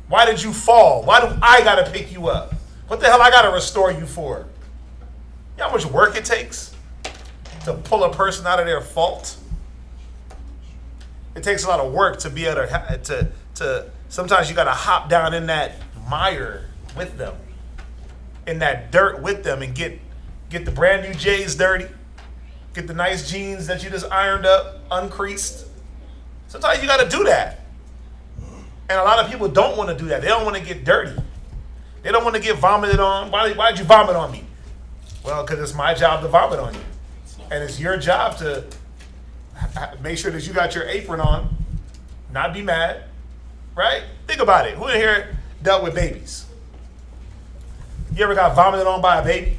Why did you fall? Why do I gotta pick you up? What the hell I gotta restore you for? You know how much work it takes to pull a person out of their fault? It takes a lot of work to be able to sometimes you gotta hop down in that mire with them, in that dirt with them, and get the brand new J's dirty, get the nice jeans that you just ironed up, uncreased. Sometimes you gotta do that. And a lot of people don't want to do that. They don't want to get dirty. They don't want to get vomited on. Why'd you vomit on me? Well, because it's my job to vomit on you. And it's your job to make sure that you got your apron on, not be mad, right? Think about it. Who in here dealt with babies? You ever got vomited on by a baby?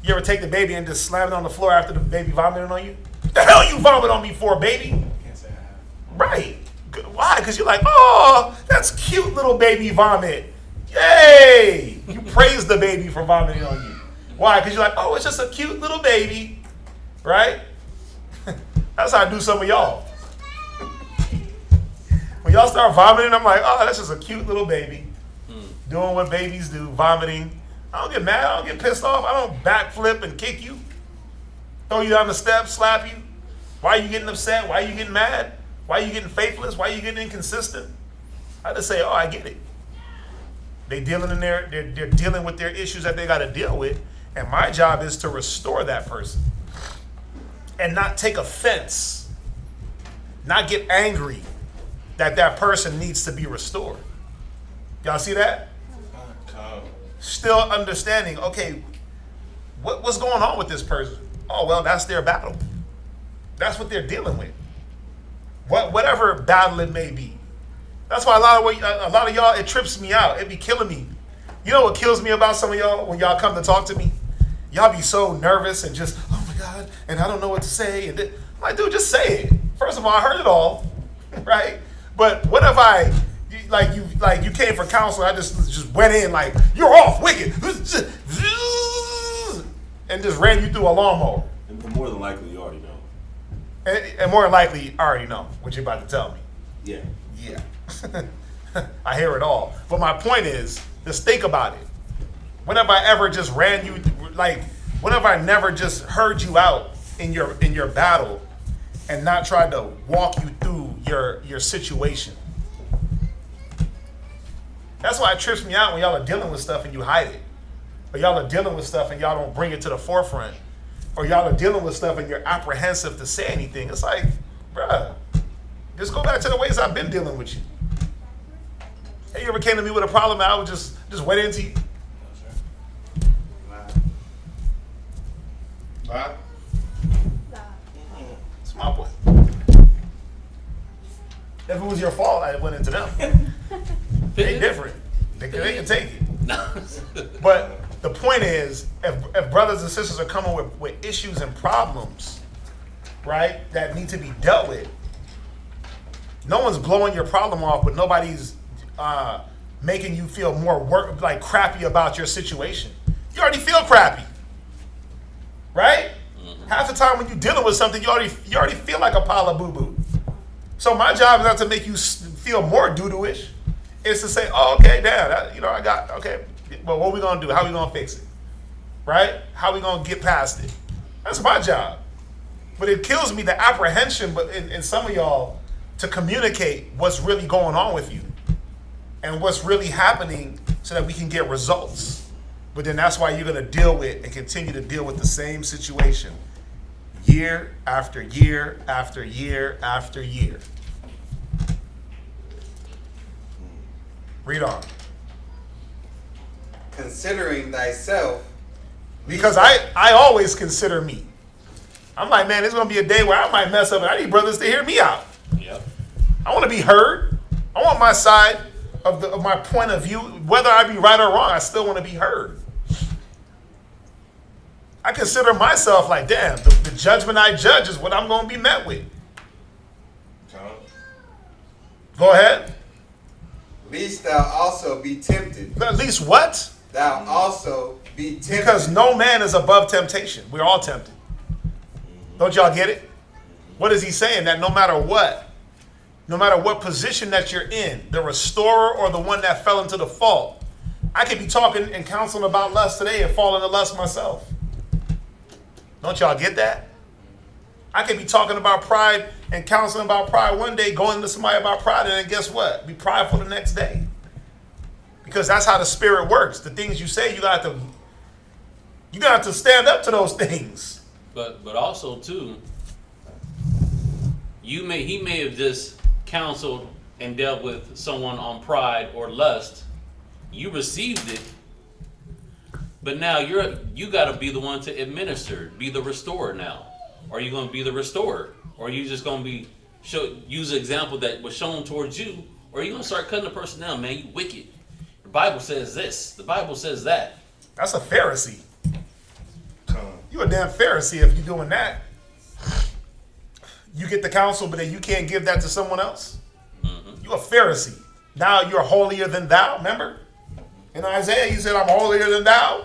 You ever take the baby and just slam it on the floor after the baby vomited on you? The hell you vomit on me for, baby? Can't say I have. Right. Why? Because you're like, oh, that's cute little baby vomit. Yay! You praise the baby for vomiting on you. Why? Because you're like, oh, it's just a cute little baby. Right? That's how I do some of y'all. When y'all start vomiting, I'm like, oh, that's just a cute little baby. Doing what babies do, vomiting. I don't get mad. I don't get pissed off. I don't backflip and kick you. Throw you down the steps, slap you. Why are you getting upset? Why are you getting mad? Why are you getting faithless? Why are you getting inconsistent? I just say, oh, I get it. They're dealing with their issues that they got to deal with. And my job is to restore that person. And not take offense. Not get angry that that person needs to be restored. Y'all see that? Still understanding, okay, what's going on with this person? Oh, well, that's their battle. That's what they're dealing with. Whatever battle it may be. That's why a lot of y'all, it trips me out. It be killing me. You know what kills me about some of y'all when y'all come to talk to me? Y'all be so nervous and just, oh my God, and I don't know what to say. And I'm like, dude, just say it. First of all, I heard it all, right? But what if you came for counsel, I just went in like, you're off, wicked, and just ran you through a lawnmower. And more than likely, you already know. And more than likely, I already know what you're about to tell me. Yeah. Yeah. I hear it all. But my point is, just think about it. When have I ever just ran you, when have I never just heard you out in your battle and not tried to walk you through your situation? That's why it trips me out when y'all are dealing with stuff and you hide it. Or y'all are dealing with stuff and y'all don't bring it to the forefront. Or y'all are dealing with stuff and you're apprehensive to say anything. It's like, bruh, just go back to the ways I've been dealing with you. Hey, you ever came to me with a problem and I would just went into you? Bye. It's my point. If it was your fault, I went into them. They different. They can take it. But the point is, if brothers and sisters are coming with issues and problems, right, that need to be dealt with, no one's blowing your problem off, but nobody's making you feel more crappy about your situation. You already feel crappy, right? Mm-hmm. Half the time when you're dealing with something, you already feel like a pile of boo-boo. So my job is not to make you feel more doo-doo-ish. It's to say, oh, okay, damn, okay, well, what are we going to do? How are we going to fix it? Right? How are we going to get past it? That's my job. But it kills me, the apprehension in some of y'all to communicate what's really going on with you and what's really happening so that we can get results. But then that's why you're going to deal with and continue to deal with the same situation year after year after year after year. Read on. Considering thyself. Because I always consider me. I'm like, man, there's going to be a day where I might mess up and I need brothers to hear me out. Yep. I want to be heard. I want my side of my point of view. Whether I be right or wrong, I still want to be heard. I consider myself like, damn, the judgment I judge is what I'm going to be met with. Go ahead. Lest thou also be tempted. At least what? Thou also be tempted. Because no man is above temptation. We're all tempted. Don't y'all get it? What is he saying? That no matter what position that you're in, the restorer or the one that fell into the fault, I could be talking and counseling about lust today and fall into lust myself. Don't y'all get that? I could be talking about pride and counseling about pride one day, going to somebody about pride, and then guess what? Be prideful the next day. Because that's how the spirit works. The things you say, you got to stand up to those things. But also too, he may have just counseled and dealt with someone on pride or lust. You received it, but now you got to be the one to administer, be the restorer now. Are you going to be the restorer? Or are you just going to be use an example that was shown towards you? Or are you going to start cutting the person down? Man, you wicked. The Bible says this. The Bible says that. That's a Pharisee. You a damn Pharisee if you're doing that. You get the counsel, but then you can't give that to someone else. You a Pharisee. Now you're holier than thou. Remember? In Isaiah, he said, I'm holier than thou.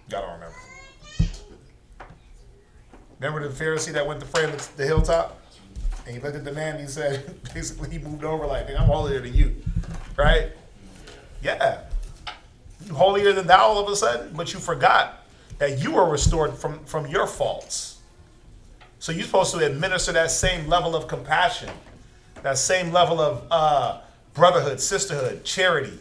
Y'all don't remember. Remember the Pharisee that went to pray at the hilltop? And he looked at the man and he said, basically he moved over like, I'm holier than you. Right? Yeah. You holier than thou all of a sudden, but you forgot that you were restored from your faults. So you're supposed to administer that same level of compassion, that same level of brotherhood, sisterhood, charity.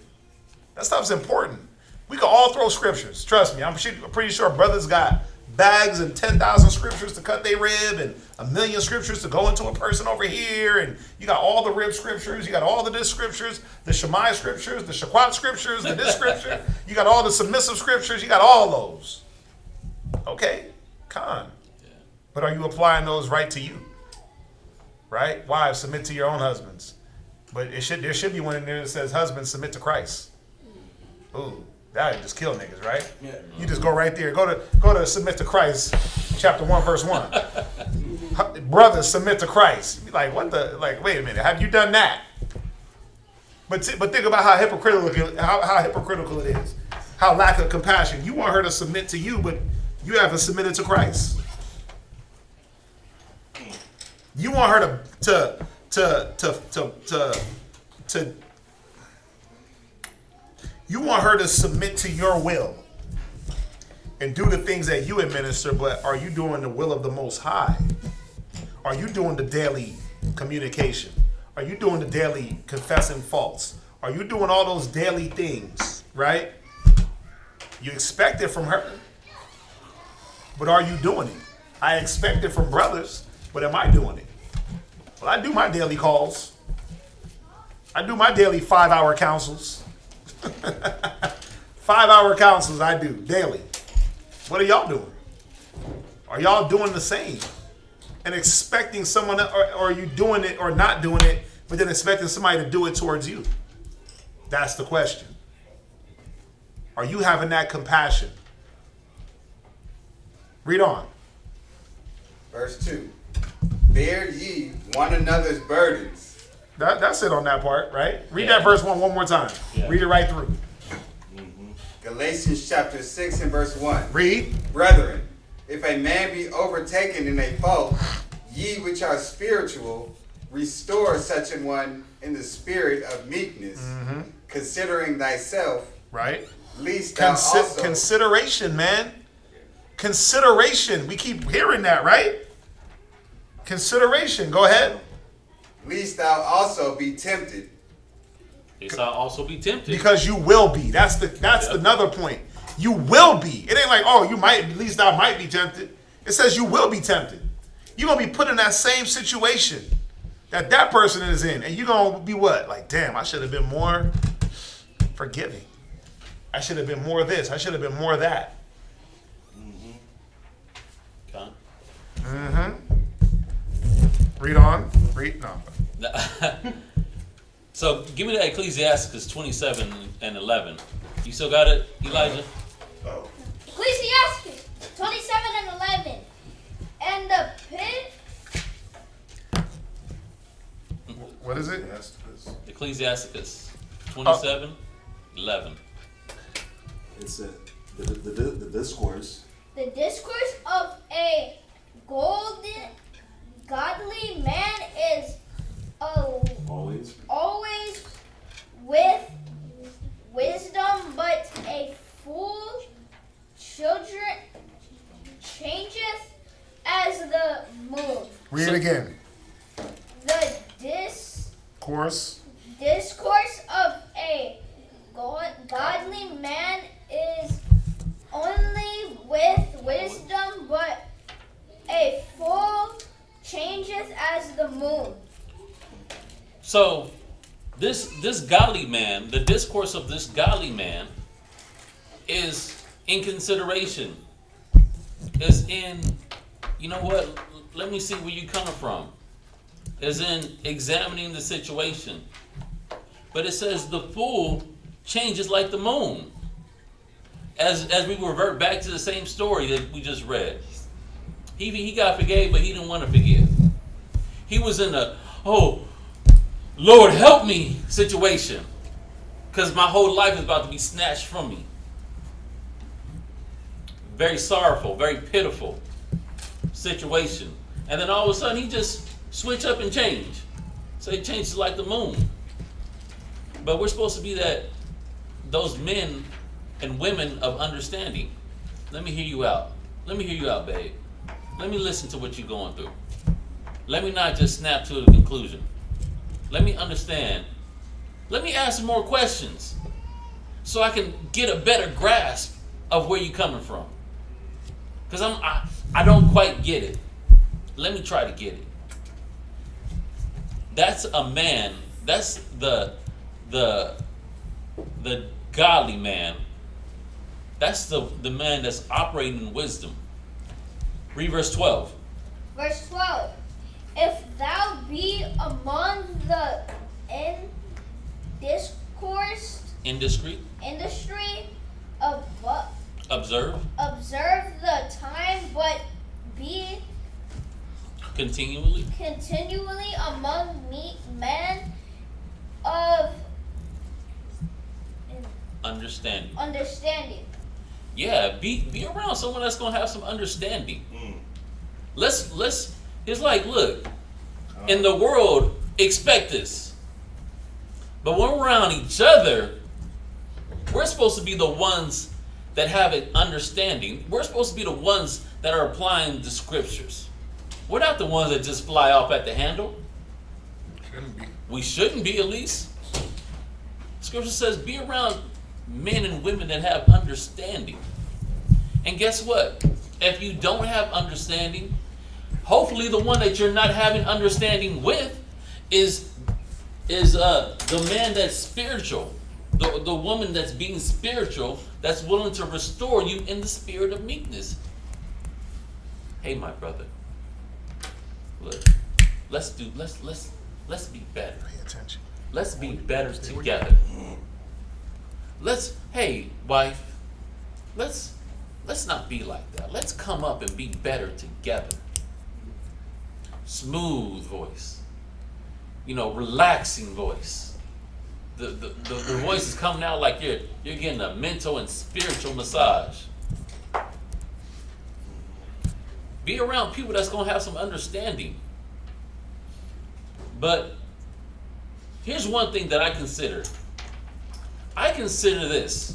That stuff's important. We can all throw scriptures. Trust me, I'm pretty sure brothers got bags and 10,000 scriptures to cut their rib and 1,000,000 scriptures to go into a person over here. And you got all the rib scriptures. You got all the this scriptures, the Shemai scriptures, the Shaquat scriptures, the this scripture. You got all the submissive scriptures. You got all those. Okay, con. But are you applying those right to you? Right? Wives, submit to your own husbands. But there should be one in there that says, husbands, submit to Christ. Ooh, that would just kill niggas, right? Yeah. You just go right there. Go to Submit to Christ, chapter 1, verse 1. Brothers, submit to Christ. You be like, what the? Like, wait a minute. Have you done that? But think about how hypocritical it is. How lack of compassion. You want her to submit to you, but you haven't submitted to Christ. You want her to you want her to submit to your will and do the things that you administer, but are you doing the will of the Most High? Are you doing the daily communication? Are you doing the daily confessing faults? Are you doing all those daily things, right? You expect it from her, but are you doing it? I expect it from brothers, but am I doing it? Well, I do my daily calls. I do my daily 5-hour counsels. 5-hour counsels I do daily. What are y'all doing? Are y'all doing the same? And expecting someone, or are you doing it or not doing it, but then expecting somebody to do it towards you? That's the question. Are you having that compassion? Read on. Verse 2. Bear ye one another's burdens. That's it on that part, right? Read that verse one more time. Yeah. Read it right through. Galatians chapter 6 and verse 1. Read. Brethren, if a man be overtaken in a fault, ye which are spiritual, restore such an one in the spirit of meekness, considering thyself. Right. Least thou also. Consideration, man. Consideration. We keep hearing that, right? Consideration. Go ahead. Least thou also be tempted. Least thou also be tempted. Because you will be. That's another point. You will be. It ain't like, oh, you might, at least thou might be tempted. It says you will be tempted. You're going to be put in that same situation that person is in. And you're going to be what? Like, damn, I should have been more forgiving. I should have been more of this. I should have been more of that. Read on. Read. No. So give me that Ecclesiasticus 27 and 11. You still got it, Elijah? Oh. Ecclesiasticus 27 and 11. And the pit. What is it? Ecclesiasticus 27, 11. It's the discourse. The discourse of a godly man is always with wisdom, but a fool changeth as the moon. Read it again. The discourse of a godly man is only with wisdom, but a fool changeth as the moon. So this godly man, the discourse of this godly man is in consideration. Is in, you know what, let me see where you're coming from. Is in examining the situation. But it says the fool changes like the moon. As we revert back to the same story that we just read. He got forgave, but he didn't want to forgive. He was in a, oh, Lord help me situation. Because my whole life is about to be snatched from me. Very sorrowful, very pitiful situation. And then all of a sudden he just switch up and change. So he changes like the moon. But we're supposed to be those men and women of understanding. Let me hear you out. Let me hear you out, babe. Let me listen to what you're going through. Let me not just snap to the conclusion. Let me understand. Let me ask some more questions so I can get a better grasp of where you're coming from. Because I don't quite get it. Let me try to get it. That's a man. That's the godly man. That's the man that's operating in wisdom. Read verse 12. Verse 12. If thou be among the Indiscreet. Observe the time, but be continually among men of understanding. Yeah, be around someone that's gonna have some understanding. Let's it's like, look, in the world, expect this. But when we're around each other, we're supposed to be the ones that have an understanding. We're supposed to be the ones that are applying the scriptures. We're not the ones that just fly off at the handle. Shouldn't be. We shouldn't be, at least. Scripture says be around men and women that have understanding. And guess what? If you don't have understanding, hopefully the one that you're not having understanding with is the man that's spiritual, the woman that's being spiritual, that's willing to restore you in the spirit of meekness. Hey, my brother, look, let's be better. Pay attention. Let's be better together. Hey, wife, let's not be like that. Let's come up and be better together. Smooth voice, relaxing voice. The voice is coming out like you're getting a mental and spiritual massage. Be around people that's gonna have some understanding. But here's one thing that I consider. I consider this.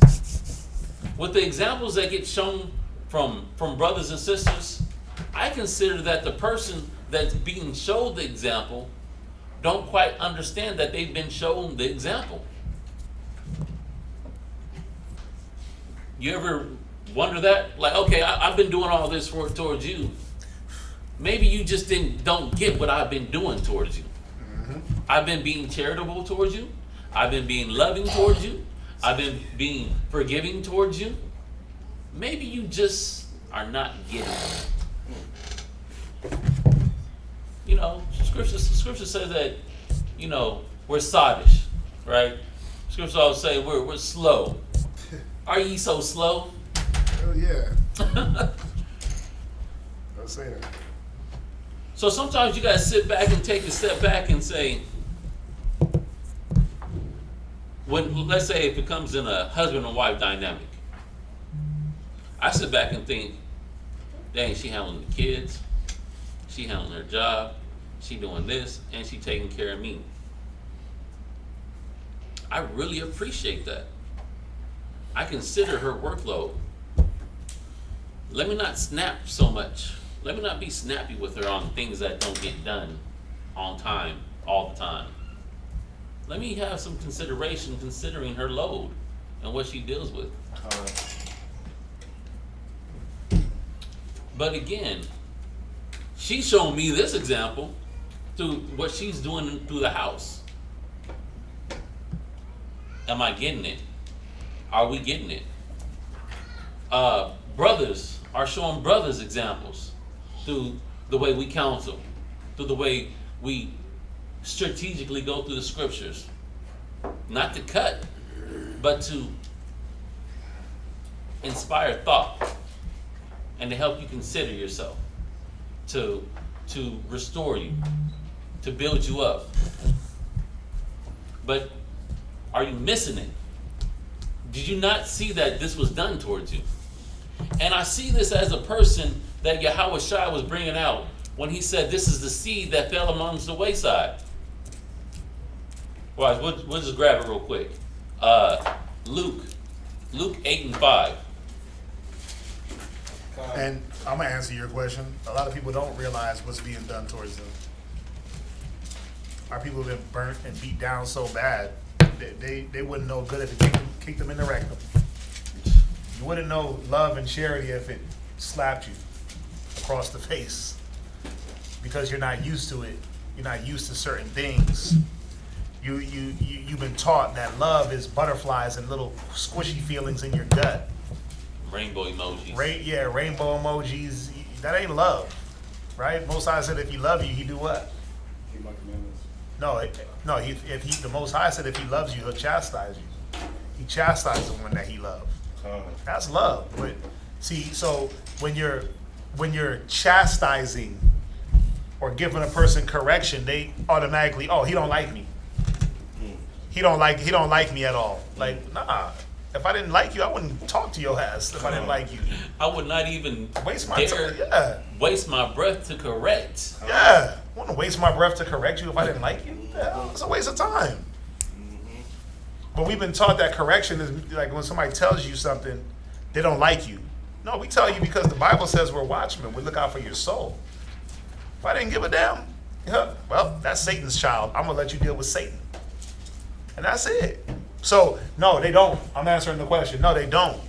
With the examples that get shown from brothers and sisters, I consider that the person that's being shown the example don't quite understand that they've been shown the example. You ever wonder that? Like, okay, I've been doing all this towards you. Maybe you just don't get what I've been doing towards you. Mm-hmm. I've been being charitable towards you. I've been being loving towards you. I've been being forgiving towards you. Maybe you just are not getting it. Scripture says that, we're sottish, right? Scripture always say we're slow. Are ye so slow? Hell yeah. Don't say that. So sometimes you gotta sit back and take a step back and say, let's say if it comes in a husband and wife dynamic, I sit back and think, dang, she handling the kids, she handling her job, she doing this, and she taking care of me. I really appreciate that. I consider her workload. Let me not snap so much. Let me not be snappy with her on things that don't get done on time, all the time. Let me have some consideration considering her load and what she deals with. But again, she's shown me this example through what she's doing through the house. Am I getting it? Are we getting it? Brothers are showing brothers examples through the way we counsel, through the way we strategically go through the scriptures. Not to cut, but to inspire thought and to help you consider yourself, to restore you, to build you up. But are you missing it? Did you not see that this was done towards you? And I see this as a person that Yahweh Shai was bringing out when he said, this is the seed that fell amongst the wayside. Well, we'll just grab it real quick. Luke 8:5. And I'm gonna answer your question. A lot of people don't realize what's being done towards them. Our people have been burnt and beat down so bad, they wouldn't know good if it kicked them in the rectum. You wouldn't know love and charity if it slapped you across the face, because you're not used to it. You're not used to certain things. You've been taught that love is butterflies and little squishy feelings in your gut. Rainbow emojis. Rainbow emojis. That ain't love, right? Most High said if he love you, he do what? Keep my commandments. The Most High said if he loves you, he'll chastise you. He chastises the one that he loves. That's love. But see, so when you're chastising or giving a person correction, they automatically, oh, he don't like me. He don't like me at all. Like, nah. If I didn't like you, I wouldn't talk to your ass. If I didn't like you, I would not even waste my time. Yeah. Waste my breath to correct. Yeah. I wouldn't waste my breath to correct you if I didn't like you. Yeah, it's a waste of time. But we've been taught that correction is like when somebody tells you something, they don't like you. No, we tell you because the Bible says we're watchmen. We look out for your soul. If I didn't give a damn, well, that's Satan's child. I'm going to let you deal with Satan. And that's it. So, no, they don't. I'm answering the question. No, they don't.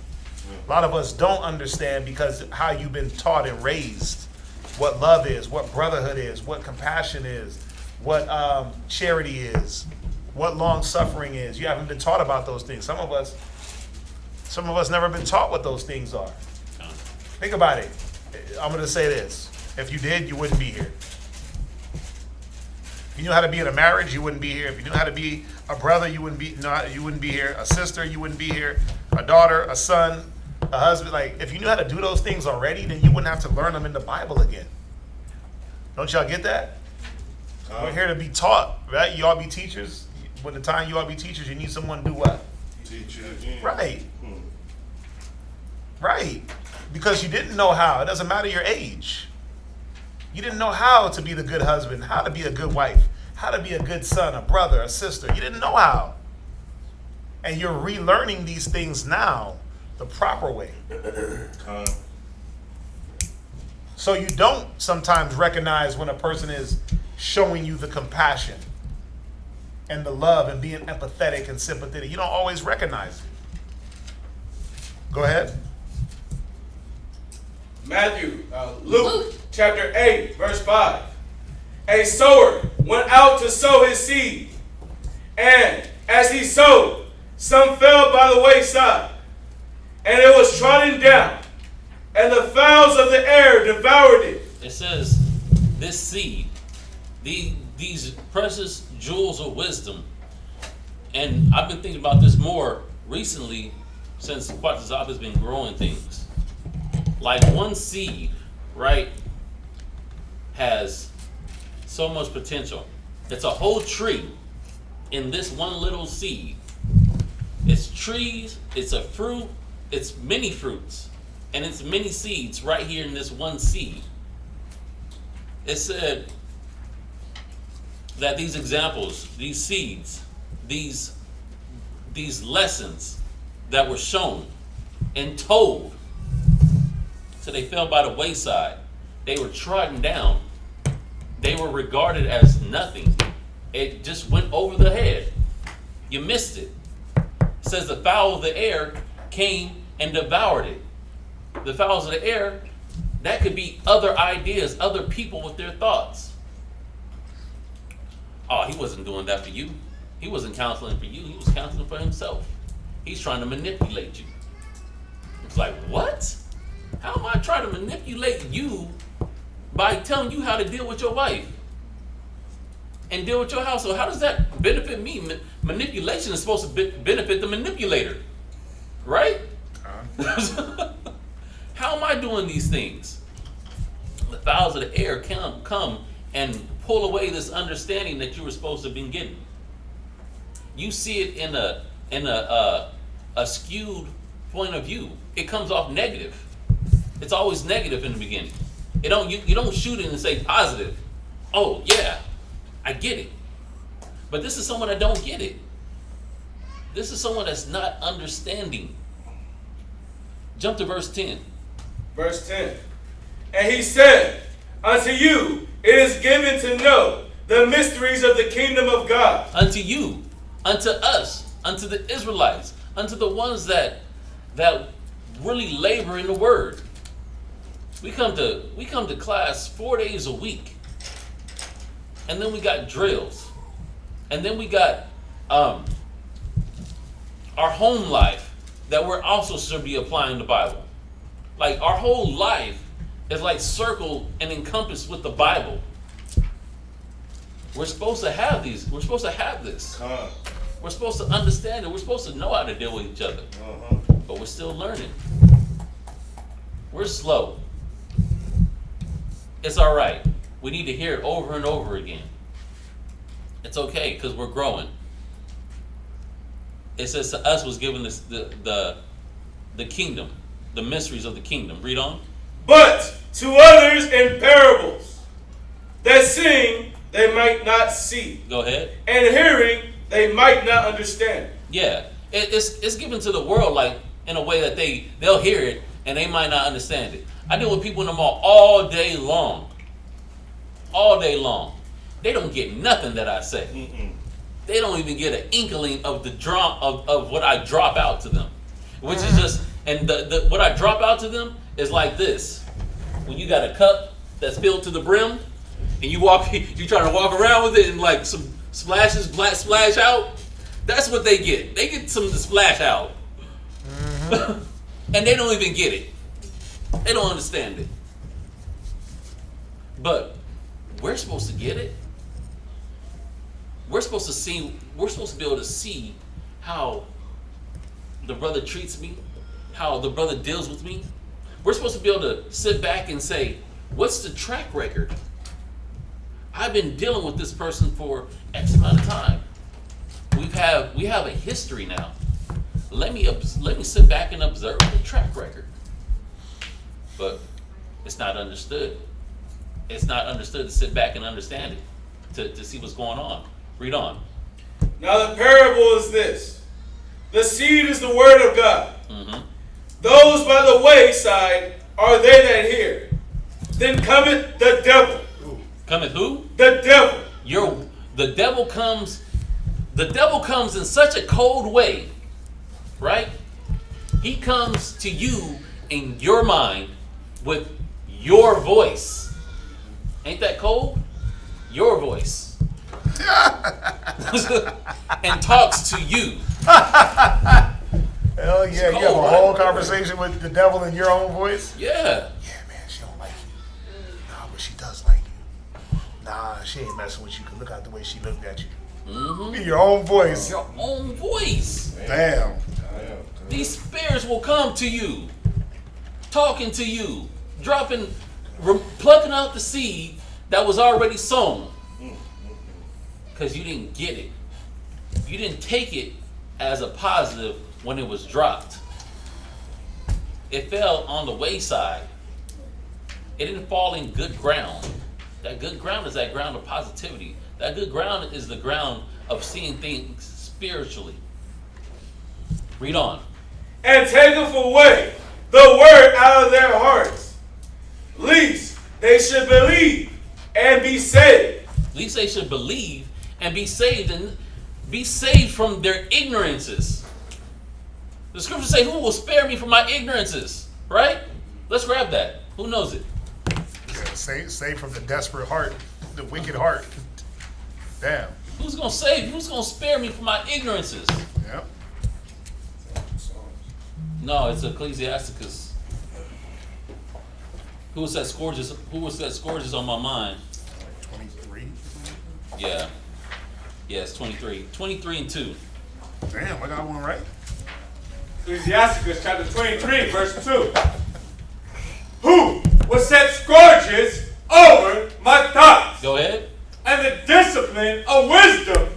A lot of us don't understand because how you've been taught and raised, what love is, what brotherhood is, what compassion is, what charity is, what long suffering is. You haven't been taught about those things. Some of us never been taught what those things are. Think about it. I'm going to say this. If you did, you wouldn't be here. If you knew how to be in a marriage, you wouldn't be here. If you knew how to be a brother, you wouldn't be here. A sister, you wouldn't be here. A daughter, a son, a husband. Like, if you knew how to do those things already, then you wouldn't have to learn them in the Bible again. Don't y'all get that? We're here to be taught, right? You all be teachers. When the time you all be teachers, you need someone to do what? Teach you again. Right. Right. Because you didn't know how. It doesn't matter your age. You didn't know how to be the good husband, how to be a good wife, how to be a good son, a brother, a sister. You didn't know how. And you're relearning these things now the proper way. So you don't sometimes recognize when a person is showing you the compassion and the love and being empathetic and sympathetic. You don't always recognize it. Go ahead. Luke chapter 8, verse 5. A sower went out to sow his seed, and as he sowed, some fell by the wayside, and it was trodden down, and the fowls of the air devoured it. It says, this seed, these precious jewels of wisdom, and I've been thinking about this more recently since Shataq has been growing things. Like one seed, right, has so much potential. It's a whole tree in this one little seed. It's trees, it's a fruit, it's many fruits, and it's many seeds right here in this one seed. It said that these examples, these seeds, these lessons that were shown and told, so they fell by the wayside. They were trodden down. They were regarded as nothing. It just went over the head. You missed it. It says the fowl of the air came and devoured it. The fowls of the air, that could be other ideas, other people with their thoughts. Oh, he wasn't doing that for you. He wasn't counseling for you. He was counseling for himself. He's trying to manipulate you. It's like, what? How am I trying to manipulate you by telling you how to deal with your wife? and deal with your household. How does that benefit me? Manipulation is supposed to benefit the manipulator, right? How am I doing these things? The fowls of the air come and pull away this understanding that you were supposed to have been getting. You see it in a skewed point of view. It comes off negative. It's always negative in the beginning. You don't shoot it and say positive. Oh yeah, I get it. But this is someone that don't get it. This is someone that's not understanding. Jump to verse 10. Verse 10. And he said, unto you it is given to know the mysteries of the kingdom of God. Unto you, unto us, unto the Israelites, unto the ones that really labor in the word. We come to class 4 days a week. And then we got drills. And then we got our home life that we're also should be applying the Bible. Like our whole life is like circled and encompassed with the Bible. We're supposed to have these. We're supposed to have this. We're supposed to understand it. We're supposed to know how to deal with each other. But we're still learning. We're slow. It's all right. We need to hear it over and over again. It's okay because we're growing. It says to us was given this, the kingdom, the mysteries of the kingdom. Read on. But to others in parables, that seeing they might not see. Go ahead. And hearing they might not understand. Yeah, it's given to the world like in a way that they'll hear it and they might not understand it. I deal with people in the mall all day long. All day long. They don't get nothing that I say. Mm-mm. They don't even get an inkling of the drop of what I drop out to them, which is just the what I drop out to them is like this. When you got a cup that's filled to the brim, and you trying to walk around with it and like some splash out. That's what they get. They get some splash out, and they don't even get it. They don't understand it. But we're supposed to get it. We're supposed to see. We're supposed to be able to see how the brother treats me, how the brother deals with me. We're supposed to be able to sit back and say, "What's the track record? I've been dealing with this person for X amount of time. We have a history now. Let me sit back and observe the track record." But it's not understood. It's not understood to sit back and understand it, to see what's going on. Read on. Now the parable is this. The seed is the word of God. Mm-hmm. Those by the wayside are they that hear. Then cometh the devil. Cometh who? The devil. The devil comes. The devil comes in such a cold way, right? He comes to you in your mind with your voice. Ain't that cold? Your voice. And talks to you. Hell yeah, you have a whole conversation with the devil in your own voice? Yeah. Yeah, man, she don't like you. Nah, but she does like you. Nah, she ain't messing with you because look at the way she looked at you. Mm-hmm. In your own voice. Your own voice. Damn. These spirits will come to you, talking to you, plucking out the seed that was already sown. Because you didn't get it. You didn't take it as a positive when it was dropped. It fell on the wayside. It didn't fall in good ground. That good ground is that ground of positivity. That good ground is the ground of seeing things spiritually. Read on. And taketh away the word out of their hearts, lest they should believe and be saved. Least they should believe and be saved from their ignorances. The scriptures say, "Who will spare me from my ignorances?" Right? Let's grab that. Who knows it? Yeah, save from the desperate heart, the wicked heart. Damn. Who's gonna save? Who's gonna spare me from my ignorances? Yep. No, it's Ecclesiasticus. Who was that scourges on my mind? 23. Yeah. Yeah, it's 23. 23 and 2. Damn, I got one right. Ecclesiasticus chapter 23, verse 2. Who will set scourges over my thoughts, Go ahead. and the discipline of wisdom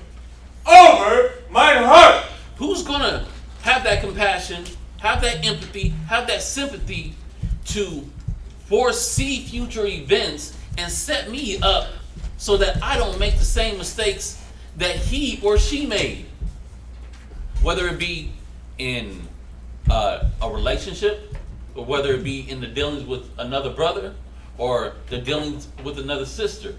over my heart? Who's going to have that compassion, have that empathy, have that sympathy to foresee future events and set me up so that I don't make the same mistakes that he or she made? Whether it be in a relationship, or whether it be in the dealings with another brother, or the dealings with another sister.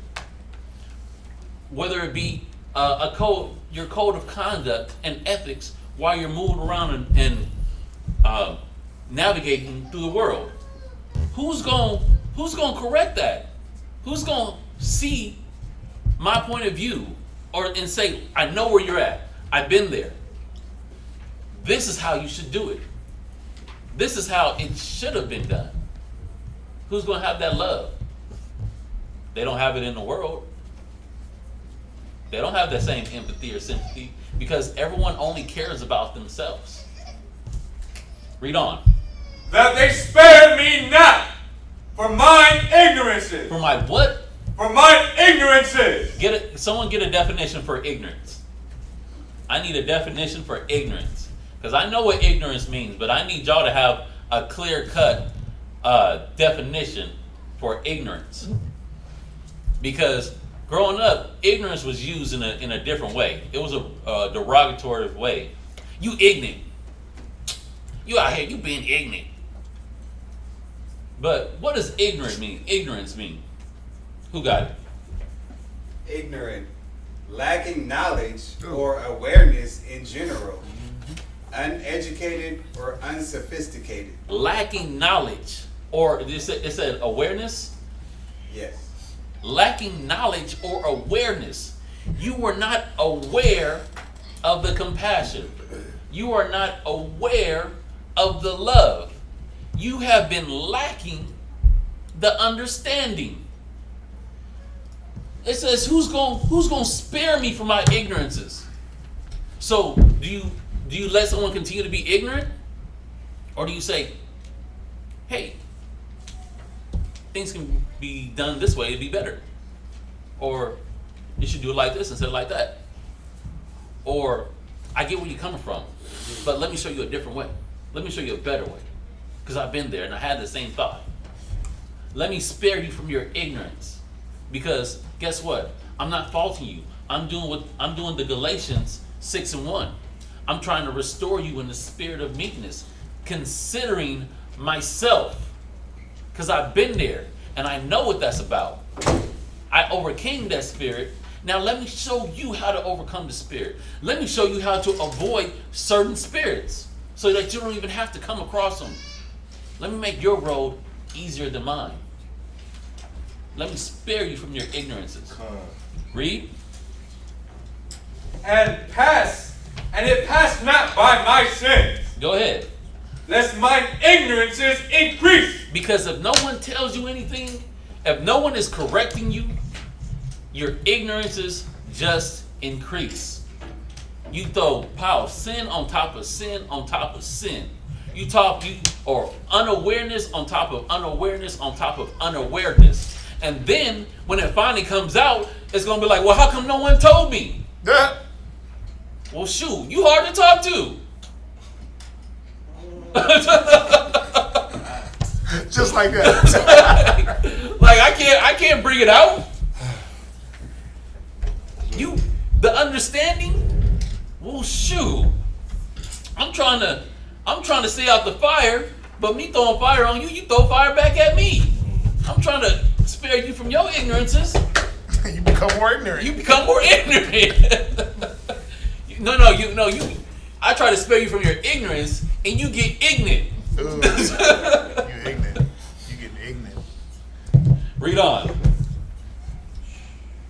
Whether it be your code of conduct and ethics while you're moving around and navigating through the world. Who's going to correct that? Who's going to see my point of view and say, I know where you're at. I've been there. This is how you should do it. This is how it should have been done. Who's going to have that love? They don't have it in the world. They don't have that same empathy or sympathy because everyone only cares about themselves. Read on. That they spare me not for mine ignorances. For my what? For mine ignorances. Someone get a definition for ignorance. I need a definition for ignorance. Because I know what ignorance means, but I need y'all to have a clear-cut definition for ignorance. Because growing up, ignorance was used in a different way. It was a derogatory way. You ignorant. You out here, you being ignorant. But what does ignorance mean? Who got it? Ignorant, lacking knowledge or awareness in general, uneducated or unsophisticated. Lacking knowledge, or it said awareness? Yes. Lacking knowledge or awareness. You were not aware of the compassion. You are not aware of the love. You have been lacking the understanding. It says, who's going to spare me from my ignorances? So, do you let someone continue to be ignorant? Or do you say, hey, things can be done this way, it'd be better. Or you should do it like this instead of like that. Or I get where you're coming from, but let me show you a different way. Let me show you a better way. Because I've been there and I had the same thought. Let me spare you from your ignorance. Because guess what? I'm not faulting you. I'm doing the Galatians 6:1. I'm trying to restore you in the spirit of meekness, considering myself. Because I've been there and I know what that's about. I overcame that spirit. Now let me show you how to overcome the spirit. Let me show you how to avoid certain spirits so that you don't even have to come across them. Let me make your road easier than mine. Let me spare you from your ignorances. Read. And it passed not by my sins, Go ahead. lest mine ignorances increase. Because if no one tells you anything, if no one is correcting you, your ignorances just increase. You throw pile of sin on top of sin on top of sin. Or unawareness on top of unawareness on top of unawareness. And then when it finally comes out, it's gonna be like, well, how come no one told me? Yeah. Well, shoot, you hard to talk to. Just like that. Like I can't bring it out. The understanding. Well, shoot. I'm trying to stay out the fire, but me throwing fire on you, you throw fire back at me. I'm trying to spare you from your ignorances. You become more ignorant. You become more ignorant. I try to spare you from your ignorance, and you get ignorant. Ooh, you're ignorant. You getting ignorant. Read on.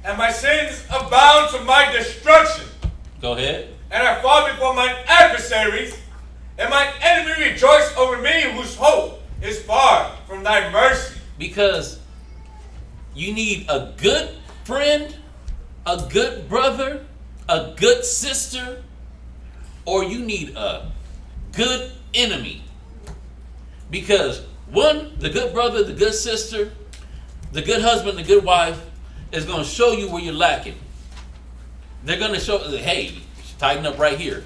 And my sins abound to my destruction. Go ahead. And I fall before mine adversaries, and mine enemy rejoice over me, whose hope is far from thy mercy. Because you need a good friend a good brother, a good sister, or you need a good enemy. Because one, the good brother, the good sister, the good husband, the good wife is going to show you where you're lacking. They're going to show, hey, tighten up right here.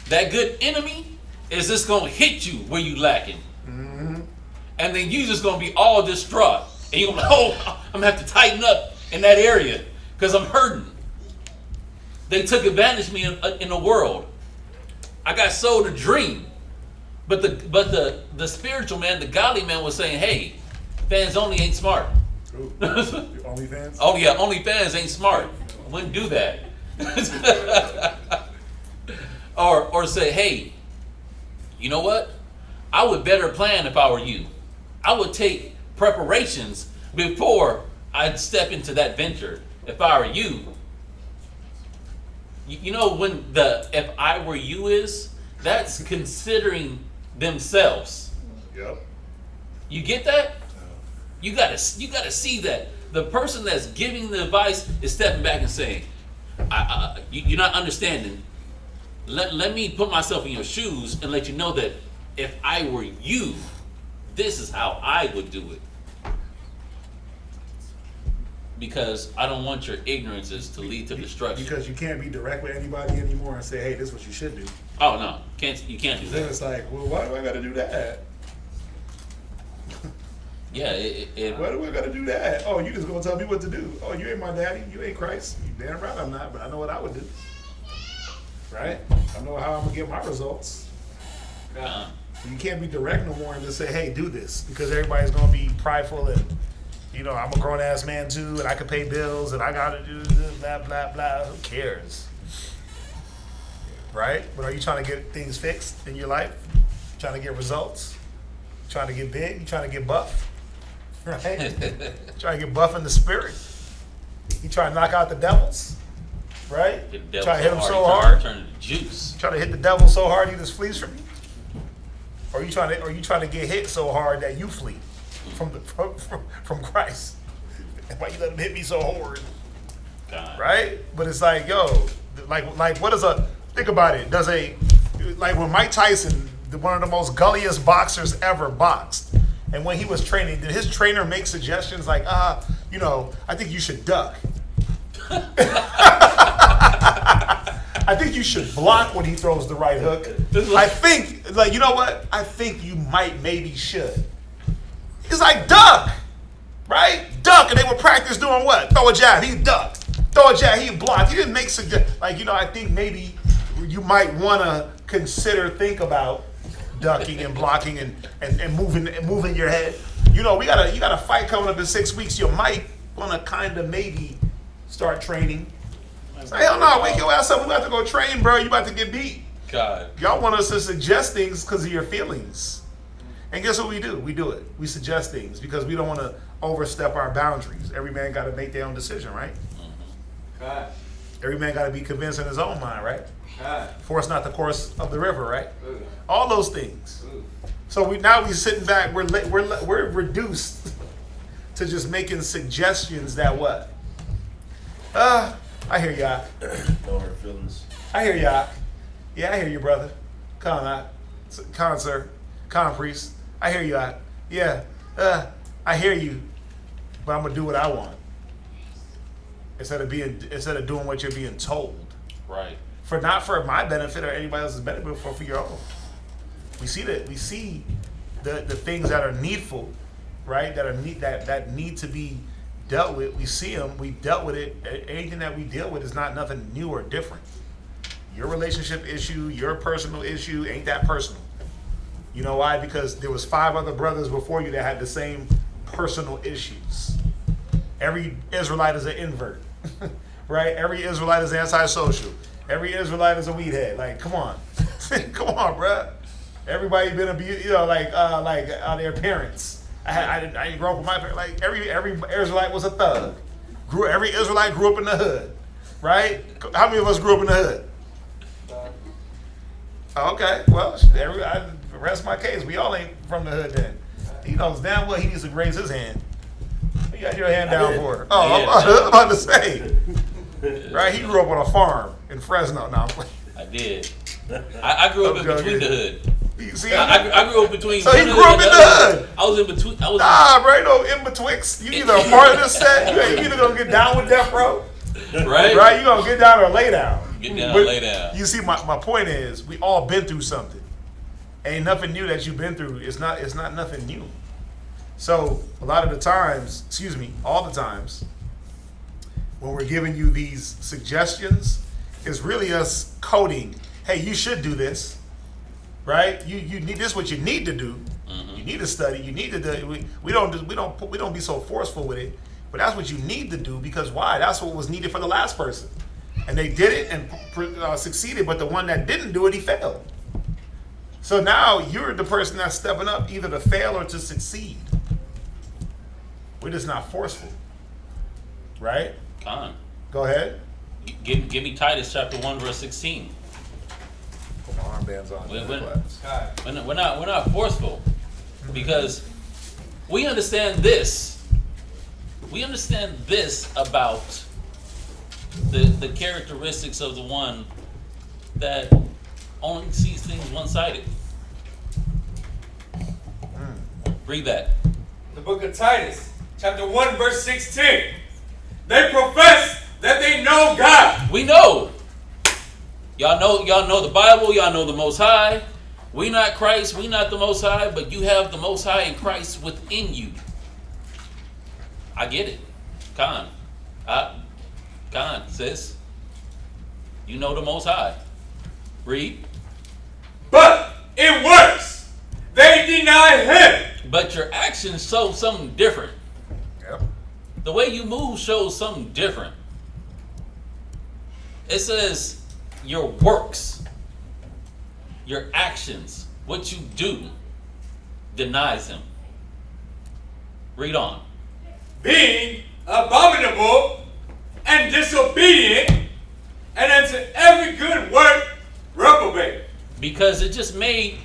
That good enemy is just going to hit you where you lacking. Mm-hmm. And then you just going to be all distraught. And you're going to be like, oh, I'm going to have to tighten up in that area because I'm hurting. They took advantage of me in the world. I got sold a dream. But the spiritual man, the godly man was saying, hey, fans only ain't smart. Only fans? Oh yeah, only fans ain't smart. Wouldn't do that. or say, hey, you know what? I would better plan if I were you. I would take preparations before I'd step into that venture if I were you. You know when the if I were you is, that's considering themselves. Yep. You get that? You gotta see that the person that's giving the advice is stepping back and saying, "You're not understanding. Let me put myself in your shoes and let you know that if I were you, this is how I would do it." Because I don't want your ignorances to lead to destruction. Because you can't be direct with anybody anymore and say, "Hey, this is what you should do." Oh no, you can't do Then that. it's like, well, why do I got to do that? Yeah, Why do I got to do that? Oh, you just gonna tell me what to do? Oh, you ain't my daddy. You ain't Christ. You damn right I'm not. But I know what I would do. Right? I know how I'm gonna get my results. You can't be direct no more and just say, "Hey, do this," because everybody's gonna be prideful and, you know, I'm a grown ass man too, and I can pay bills, and I gotta do this, blah blah blah. Who cares? Right? But are you trying to get things fixed in your life? Trying to get results? Trying to get big? You trying to get buff? Right? Trying to get buff in the spirit? You trying to knock out the devils? Right? Trying to hit him so hard? Turn into juice. Trying to hit the devil so hard he just flees from you? Or you trying to get hit so hard that you flee from Christ? Why you let him hit me so hard? God. Right? But it's like, yo, like what is a, think about it. Like when Mike Tyson, one of the most gulliest boxers ever boxed, and when he was training, did his trainer make suggestions like, you know, I think you should duck. I think you should block when he throws the right hook. I think, like, you know what? I think you maybe should. He's like, duck, right? Duck, and they would practice doing what? Throw a jab, he ducked. Throw a jab, he blocked. He didn't make suggestions. Like, you know, I think maybe you might want to think about ducking and blocking and moving your head. You know, you got a fight coming up in 6 weeks. You might want to kind of maybe start training. Say, hell no, wake your ass up. We about to go train, bro. You about to get beat. God. Y'all want us to suggest things because of your feelings. And guess what we do? We do it. We suggest things because we don't want to overstep our boundaries. Every man got to make their own decision, right? God. Every man got to be convinced in his own mind, right? God. Force not the course of the river, right? All those things. So we sitting back. We're reduced to just making suggestions that what? I hear y'all. No hurt feelings. I hear y'all. Yeah, I hear you, brother. Con sir. Con priest. I hear you out. Yeah. I hear you. But I'm gonna do what I want. Instead of doing what you're being told. Right. Not for my benefit or anybody else's benefit, but for your own. We see the things that are needful, right? That need to be dealt with. We see them. We've dealt with it. Anything that we deal with is not nothing new or different. Your relationship issue, your personal issue, ain't that personal. You know why? Because there was 5 other brothers before you that had the same personal issues. Every Israelite is an invert, right? Every Israelite is antisocial. Every Israelite is a weed head. Like, come on. Come on, bruh. Everybody been abused, you know, like their parents. I didn't grow up with my parents. Like, every Israelite was a thug. Every Israelite grew up in the hood, right? How many of us grew up in the hood? Okay, well, rest my case. We all ain't from the hood then. He knows damn well he needs to raise his hand. got your hand down did. for her. I I was about to say. Right? He grew up on a farm in Fresno. No, I'm playing. I did. I grew up in between the hood. You see? I grew up between. So he one grew up and in the the other. hood. I was in between. I was. Nah, bro, no in betwixt. You either a part of this set, you either gonna get down with death row, Right. right? You gonna get down or lay down. Get down, But lay down. You see, my point is, we all been through something. Ain't nothing new that you've been through. It's not nothing new. So a lot of the times, all the times, when we're giving you these suggestions, it's really us coding. Hey, you should do this, right? You need this. Is what you need to do. Mm-hmm. You need to study. You need to do. We don't be so forceful with it. But that's what you need to do because why? That's what was needed for the last person, and they did it and succeeded. But the one that didn't do it, he failed. So now you're the person that's stepping up either to fail or to succeed. We're just not forceful, right? Con. Go ahead. Give me Titus chapter 1 verse 16. Put my armbands on. We're not forceful because we understand this. We understand this about the characteristics of the one that only sees things one-sided. Read that. The book of Titus, chapter 1, verse 16. They profess that they know God. We know. Y'all know the Bible, y'all know the Most High. We not Christ, we not the Most High, but you have the Most High in Christ within you. I get it. Con, sis. You know the Most High. Read. But it works. They deny him. But your actions show something different. Yep. The way you move shows something different. It says your works, your actions, what you do, denies him. Read on. Being abominable and disobedient, and unto every good work reprobate. Because it just made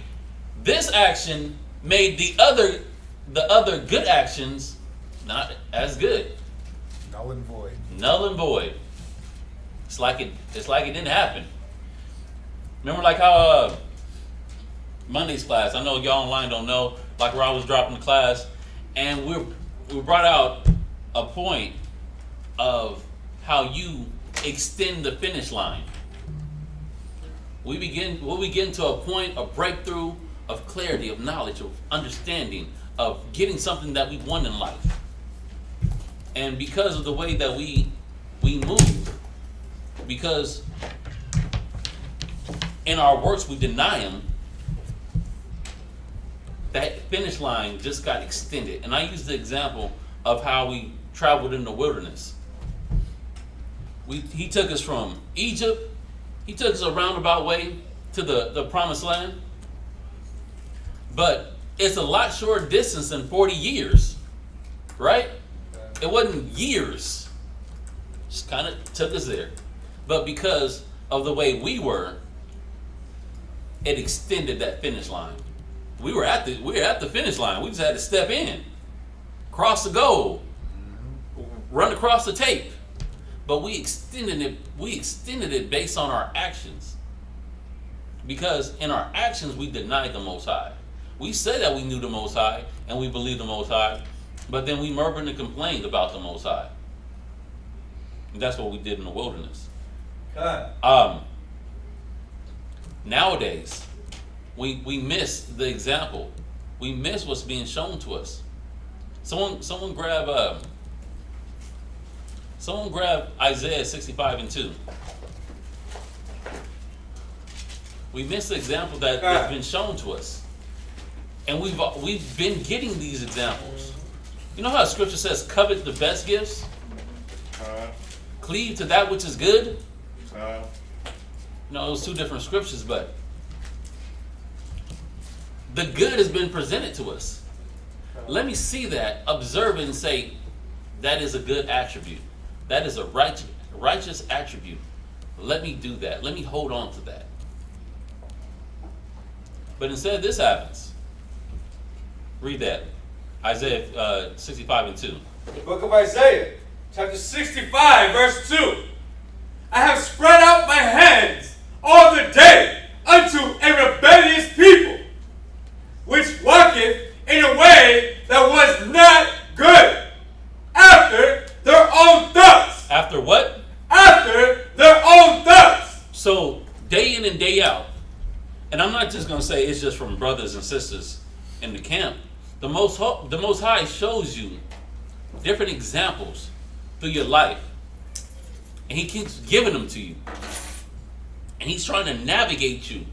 this action made the other good actions not as good. Null and void. Null and void. It's like it didn't happen. Remember like how Monday's class, I know y'all online don't know, like where I was dropping the class, and we brought out a point of how you extend the finish line. We'll begin to a point of breakthrough, of clarity, of knowledge, of understanding, of getting something that we want in life. And because of the way that we move, because in our works we deny him, that finish line just got extended. And I use the example of how we traveled in the wilderness. He took us from Egypt, he took us a roundabout way to the promised land. But it's a lot shorter distance than 40 years, right? It wasn't years. Just kind of took us there. But because of the way we were, it extended that finish line. We were at the finish line. We just had to step in, cross the goal, run across the tape. But we extended it based on our actions. Because in our actions we denied the Most High. We said that we knew the Most High and we believed the Most High, but then we murmured and complained about the Most High. And that's what we did in the wilderness. Nowadays, we miss the example. We miss what's being shown to us. Someone grab Isaiah 65:2. We miss the example that's been shown to us. And we've been getting these examples. You know how scripture says, covet the best gifts? Cleave to that which is good? No, it was two different scriptures, but the good has been presented to us. Let me see that, observe it, and say, that is a good attribute. That is a righteous attribute. Let me do that. Let me hold on to that. But instead, this happens. Read that. Isaiah 65:2. The book of Isaiah, chapter 65, verse 2. I have spread out my hands all the day unto a rebellious people, which walketh in a way that was not good, after their own thoughts. After what? After their own thoughts. So day in and day out, and I'm not just going to say it's just from brothers and sisters in the camp. The Most High shows you different examples through your life, and He keeps giving them to you, and He's trying to navigate you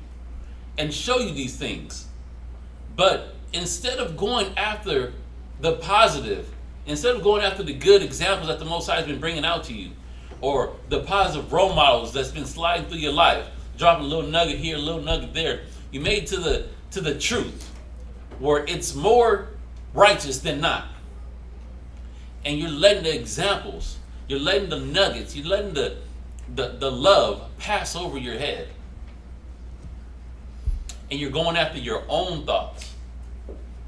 and show you these things. But instead of going after the positive, instead of going after the good examples that the Most High has been bringing out to you, or the positive role models that's been sliding through your life, dropping a little nugget here, a little nugget there, you made to the truth, where it's more righteous than not. And you're letting the examples, you're letting the nuggets, you're letting the love pass over your head. And you're going after your own thoughts,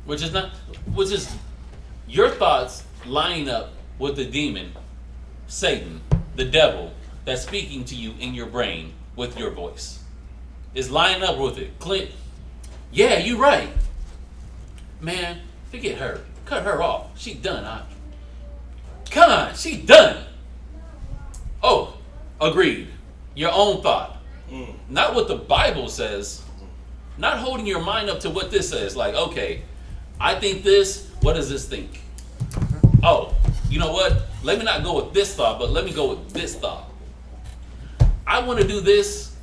which is your thoughts lining up with the demon, Satan, the devil, that's speaking to you in your brain with your voice. It's lining up with it. Click. Yeah, you're right. Man, forget her. Cut her off. She done. Come on, she done. Oh, agreed. Your own thought. Not what the Bible says. Not holding your mind up to what this says. Like, okay, I think this. What does this think? Oh, you know what? Let me not go with this thought, but let me go with this thought. I want to do this,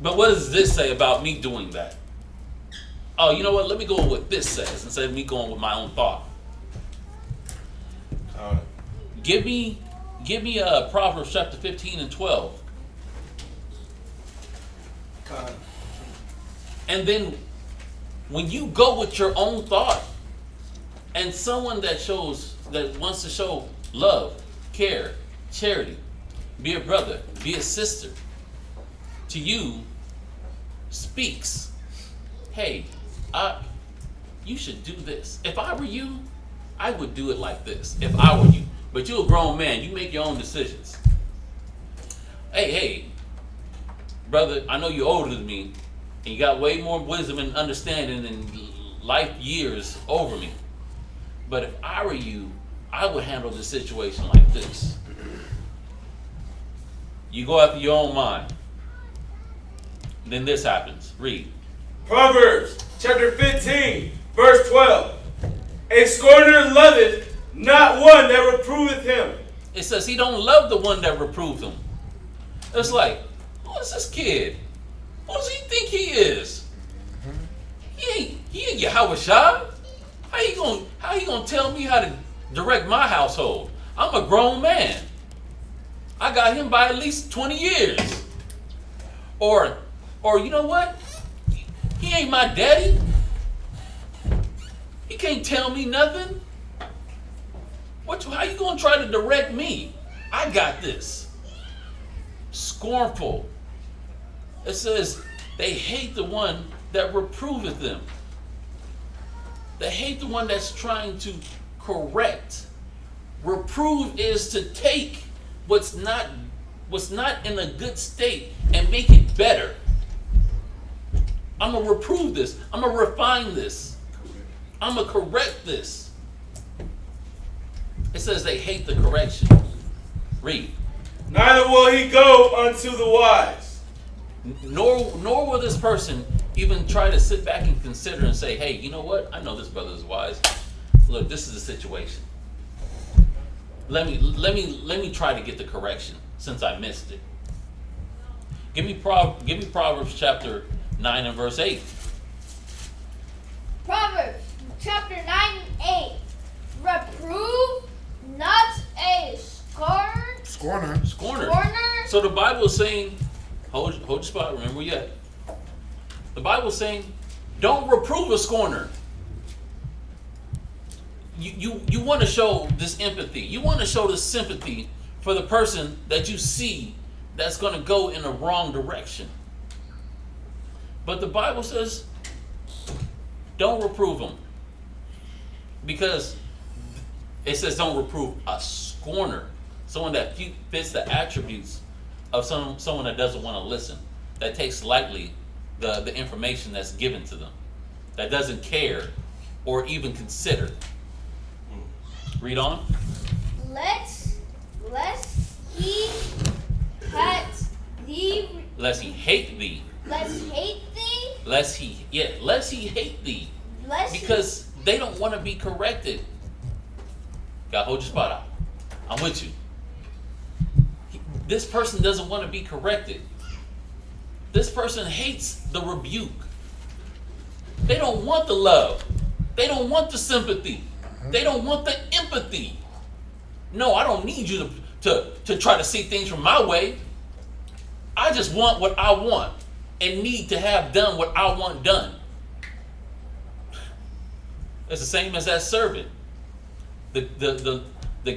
but what does this say about me doing that? Oh, you know what? Let me go with what this says instead of me going with my own thought. Give me Proverbs chapter 15 and 12. And then when you go with your own thought, and someone that wants to show love, care, charity, be a brother, be a sister, to you speaks, hey, you should do this. If I were you, I would do it like this. If I were you. But you're a grown man. You make your own decisions. Hey, brother, I know you're older than me, and you got way more wisdom and understanding and life years over me. But if I were you, I would handle the situation like this. You go after your own mind. Then this happens. Read. Proverbs chapter 15, verse 12. A scorner loveth not one that reproveth him. It says he don't love the one that reproved him. It's like, who is this kid? Who does he think he is? He ain't Yahweh Shah. How you gonna tell me how to direct my household? I'm a grown man. I got him by at least 20 years. Or you know what? He ain't my daddy. He can't tell me nothing. How you gonna try to direct me? I got this. Scornful. It says they hate the one that reproveth them. They hate the one that's trying to correct. Reprove is to take what's not in a good state and make it better. I'm gonna reprove this. I'm gonna refine this. I'm gonna correct this. It says they hate the correction. Read. Neither will he go unto the wise. Nor will this person even try to sit back and consider and say, hey, you know what? I know this brother is wise. Look, this is the situation. Let me try to get the correction since I missed it. Give me Proverbs chapter 9 and verse 8. Proverbs chapter 9 and 8. Reprove not a Scorner. Scorner. So the Bible is saying, hold your spot, remember where you at. The Bible is saying, don't reprove a scorner. You want to show this empathy. You want to show this sympathy for the person that you see that's going to go in the wrong direction. But the Bible says, don't reprove them. Because it says don't reprove a scorner, someone that fits the attributes of someone that doesn't want to listen, that takes lightly the information that's given to them, that doesn't care or even consider. Read on. Lest he hate thee. Lest he hate thee. Lest hate thee. Lest he hate thee. Because they don't want to be corrected. God, hold your spot out. I'm with you. This person doesn't want to be corrected. This person hates the rebuke. They don't want the love. They don't want the sympathy. They don't want the empathy. No, I don't need you to try to see things from my way. I just want what I want and need to have done what I want done. It's the same as that servant. The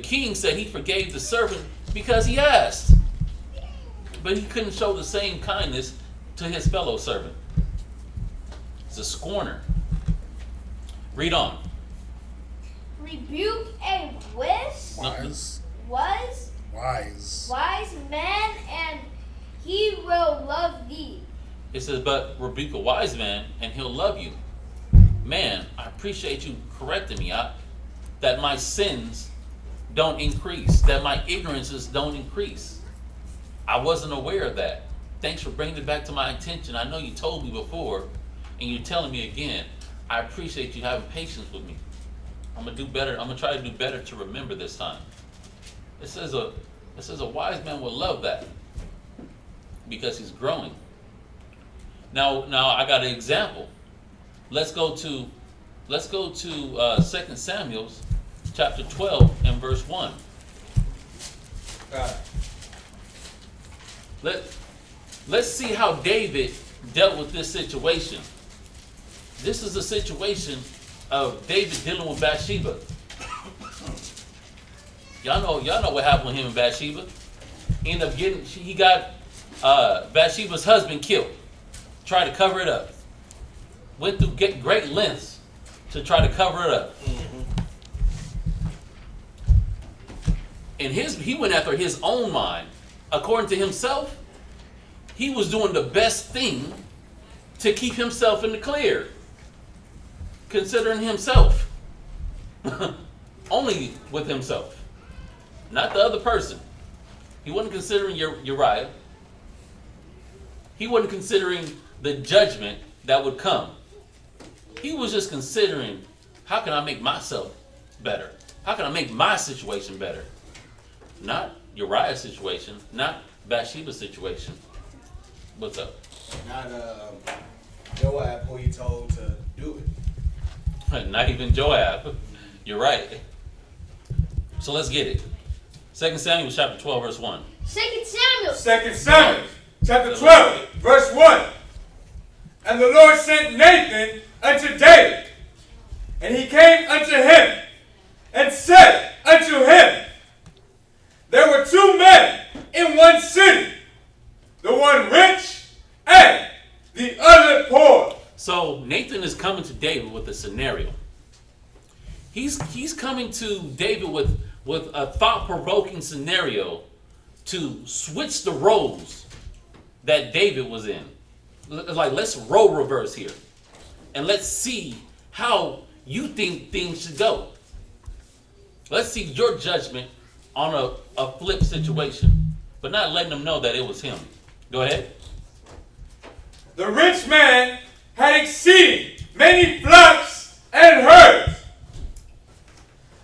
king said he forgave the servant because he asked. But he couldn't show the same kindness to his fellow servant. It's a scorner. Read on. Rebuke a wise man, and he will love thee. It says, but rebuke a wise man, and he'll love you. Man, I appreciate you correcting me, that my sins don't increase, that my ignorances don't increase. I wasn't aware of that. Thanks for bringing it back to my attention. I know you told me before, and you're telling me again. I appreciate you having patience with me. I'm gonna do better. I'm gonna try to do better to remember this time. It says a wise man will love that because he's growing. Now I got an example. Let's go to 2 Samuel chapter 12 and verse 1. Let's see how David dealt with this situation. This is a situation of David dealing with Bathsheba. Y'all know what happened with him and Bathsheba. He got Bathsheba's husband killed. Tried to cover it up. Went through great lengths to try to cover it up. And he went after his own mind. According to himself, he was doing the best thing to keep himself in the clear. Considering himself. Only with himself. Not the other person. He wasn't considering Uriah. He wasn't considering the judgment that would come. He was just considering, how can I make myself better? How can I make my situation better? Not Uriah's situation, not Bathsheba's situation. What's up? Not Joab, who he told to do it. Not even Joab. You're right. So let's get it. 2 Samuel chapter 12, verse 1. 2 Samuel. 2 Samuel chapter 12, verse 1. And the Lord sent Nathan unto David, and he came unto him, and said unto him, there were two men in one city, the one rich and the other poor. So Nathan is coming to David with a scenario. He's coming to David with a thought-provoking scenario to switch the roles that David was in. Like, let's role reverse here. And let's see how you think things should go. Let's see your judgment on a flip situation, but not letting them know that it was him. Go ahead. The rich man had exceeding many flocks and herds,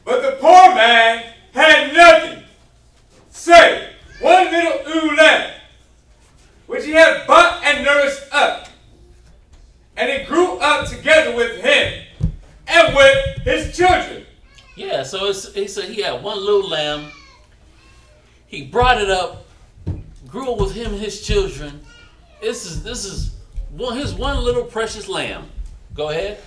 but the poor man had nothing, save one little ewe lamb, which he had bought and nourished up. And it grew up together with him and with his children. Yeah, so he said he had one little lamb. He brought it up, grew up with him and his children. This is his one little precious lamb. Go ahead.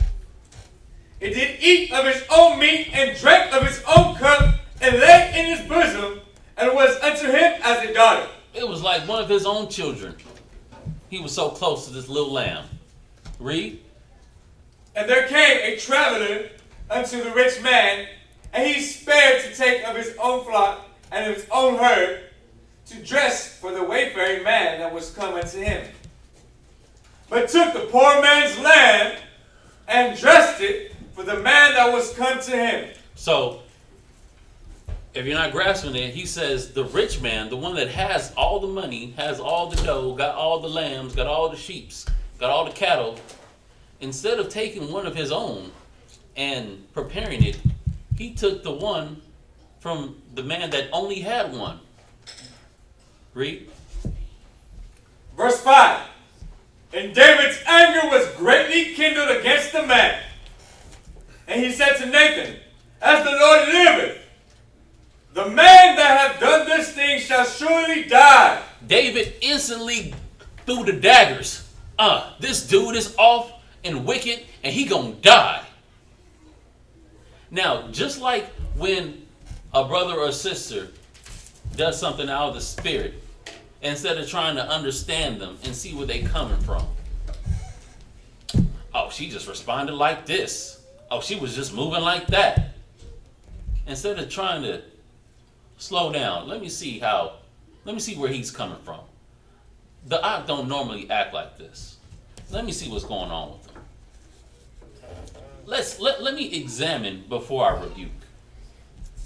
It did eat of his own meat and drank of his own cup and lay in his bosom, and was unto him as a daughter. It was like one of his own children. He was so close to this little lamb. Read. And there came a traveler unto the rich man, and he spared to take of his own flock and of his own herd, to dress for the wayfaring man that was come unto him. But took the poor man's lamb and dressed it for the man that was come to him. So, if you're not grasping it, he says the rich man, the one that has all the money, has all the dough, got all the lambs, got all the sheeps, got all the cattle, instead of taking one of his own and preparing it, he took the one from the man that only had one. Read. Verse 5. And David's anger was greatly kindled against the man. And he said to Nathan, as the Lord liveth, the man that hath done this thing shall surely die. David instantly threw the daggers. This dude is off and wicked, and he gonna die. Now, just like when a brother or sister does something out of the spirit, instead of trying to understand them and see where they coming from. Oh, she just responded like this. Oh, she was just moving like that. Instead of trying to slow down, let me see where he's coming from. The Ak don't normally act like this. Let me see what's going on with him. Let me examine before I rebuke.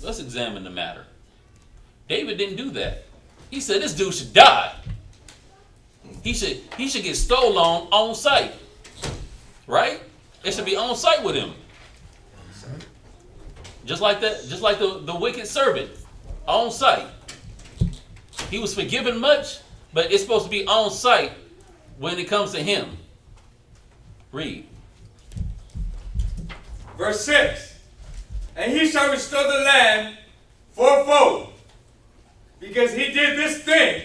Let's examine the matter. David didn't do that. He said this dude should die. He should get stolen on sight. Right? It should be on sight with him. Just like that, just like the wicked servant. On sight. He was forgiven much, but it's supposed to be on sight when it comes to him. Read. Verse 6. And he shall restore the land fourfold, because he did this thing,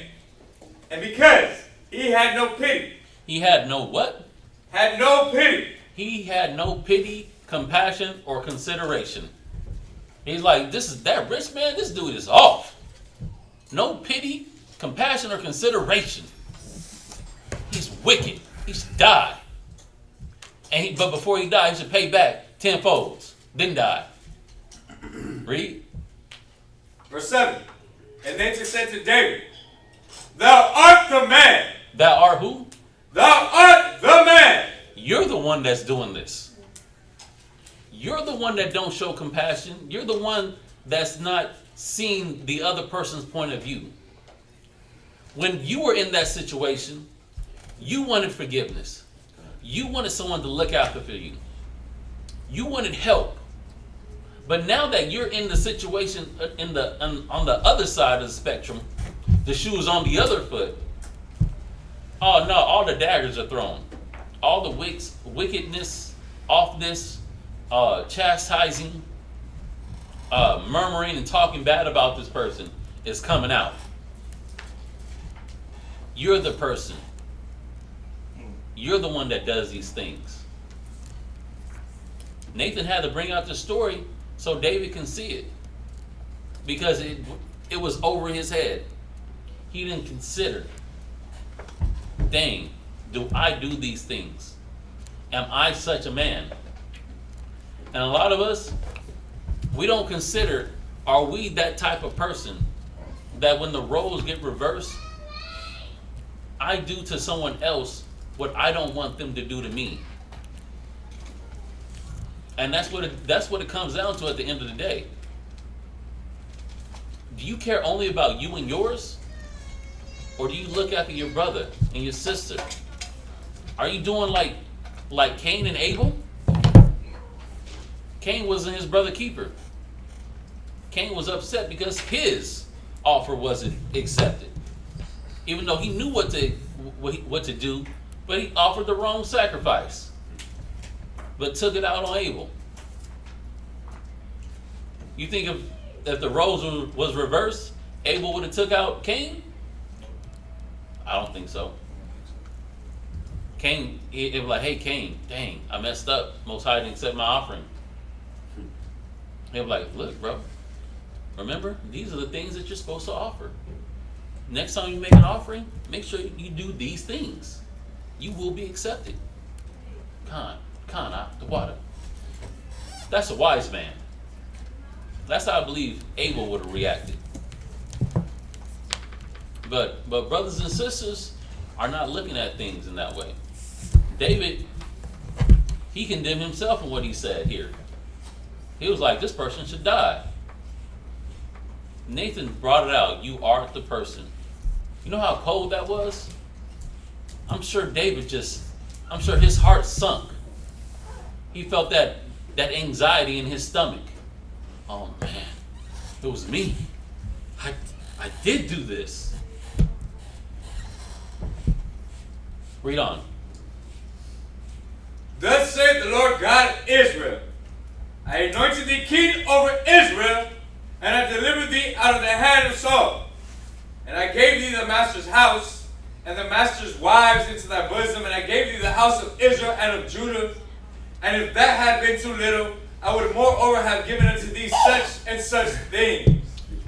and because he had no pity. He had no what? Had no pity. He had no pity, compassion, or consideration. He's like, that rich man, this dude is off. No pity, compassion, or consideration. He's wicked. He should die. But before he died, he should pay back tenfold. Then die. Read. Verse 7. And Nathan said to David, thou art the man. Thou art who? Thou art the man. You're the one that's doing this. You're the one that don't show compassion. You're the one that's not seeing the other person's point of view. When you were in that situation, you wanted forgiveness. You wanted someone to look after for you. You wanted help. But now that you're in the situation on the other side of the spectrum, the shoe is on the other foot. Oh no, all the daggers are thrown. All the wickedness, offness, chastising, murmuring and talking bad about this person is coming out. You're the person. You're the one that does these things. Nathan had to bring out the story so David can see it. Because it was over his head. He didn't consider, dang, do I do these things? Am I such a man? And a lot of us, we don't consider, are we that type of person that when the roles get reversed, I do to someone else what I don't want them to do to me. And that's what it comes down to at the end of the day. Do you care only about you and yours? Or do you look after your brother and your sister? Are you doing like Cain and Abel? Cain wasn't his brother keeper. Cain was upset because his offer wasn't accepted. Even though he knew what to do, but he offered the wrong sacrifice. But took it out on Abel. You think if the roles was reversed, Abel would have took out Cain? I don't think so. Cain, it was like, hey Cain, dang, I messed up. Most High didn't accept my offering. He was like, look, bro, remember, these are the things that you're supposed to offer. Next time you make an offering, make sure you do these things. You will be accepted. Con out the water. That's a wise man. That's how I believe Abel would have reacted. But brothers and sisters are not looking at things in that way. David, he condemned himself in what he said here. He was like, this person should die. Nathan brought it out. You are the person. You know how cold that was? I'm sure his heart sunk. He felt that anxiety in his stomach. Oh man, it was me. I did do this. Read on. Thus saith the Lord God of Israel, I anointed thee king over Israel, and I delivered thee out of the hand of Saul. And I gave thee the master's house, and the master's wives into thy bosom, and I gave thee the house of Israel and of Judah. And if that had been too little, I would moreover have given unto thee such and such things.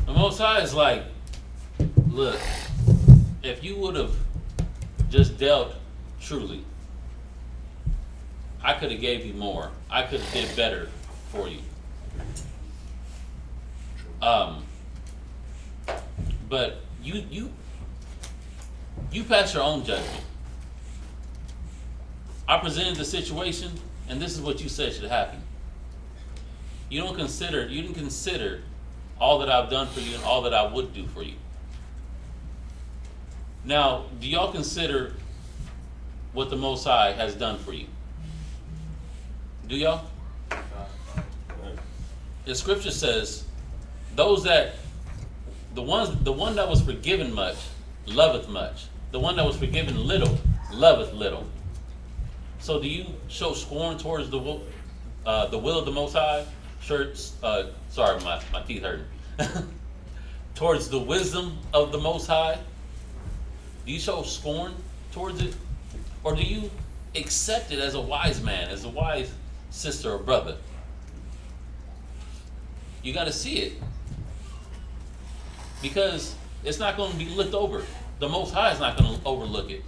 The Most High is like, look, if you would have just dealt truly, I could have gave you more. I could have did better for you. But you pass your own judgment. I presented the situation, and this is what you said should happen. You didn't consider all that I've done for you and all that I would do for you. Now, do y'all consider what the Most High has done for you? Do y'all? The scripture says, the one that was forgiven much, loveth much. The one that was forgiven little, loveth little. So do you show scorn towards the will of the Most High? Sorry, my teeth hurting. Towards the wisdom of the Most High? Do you show scorn towards it? Or do you accept it as a wise man, as a wise sister or brother? You got to see it. Because it's not going to be looked over. The Most High is not going to overlook it.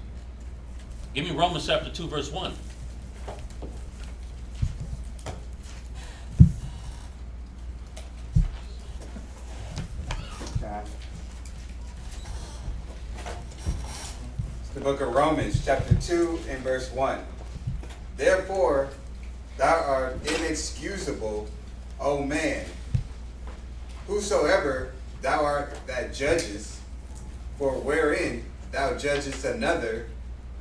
Give me Romans chapter 2, verse 1. The book of Romans, chapter 2 and verse 1. Therefore, thou art inexcusable, O man, whosoever thou art that judgest, for wherein thou judgest another,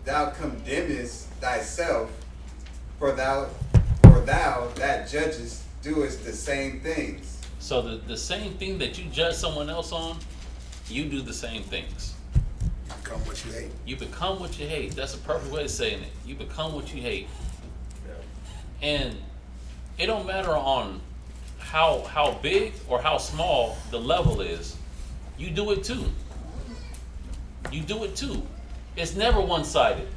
thou condemnest thyself, for thou that judgest doest the same things. So the same thing that you judge someone else on, you do the same things. You become what you hate. You become what you hate. That's a perfect way of saying it. You become what you hate. And it don't matter on how big or how small the level is. You do it too. You do it too. It's never one-sided.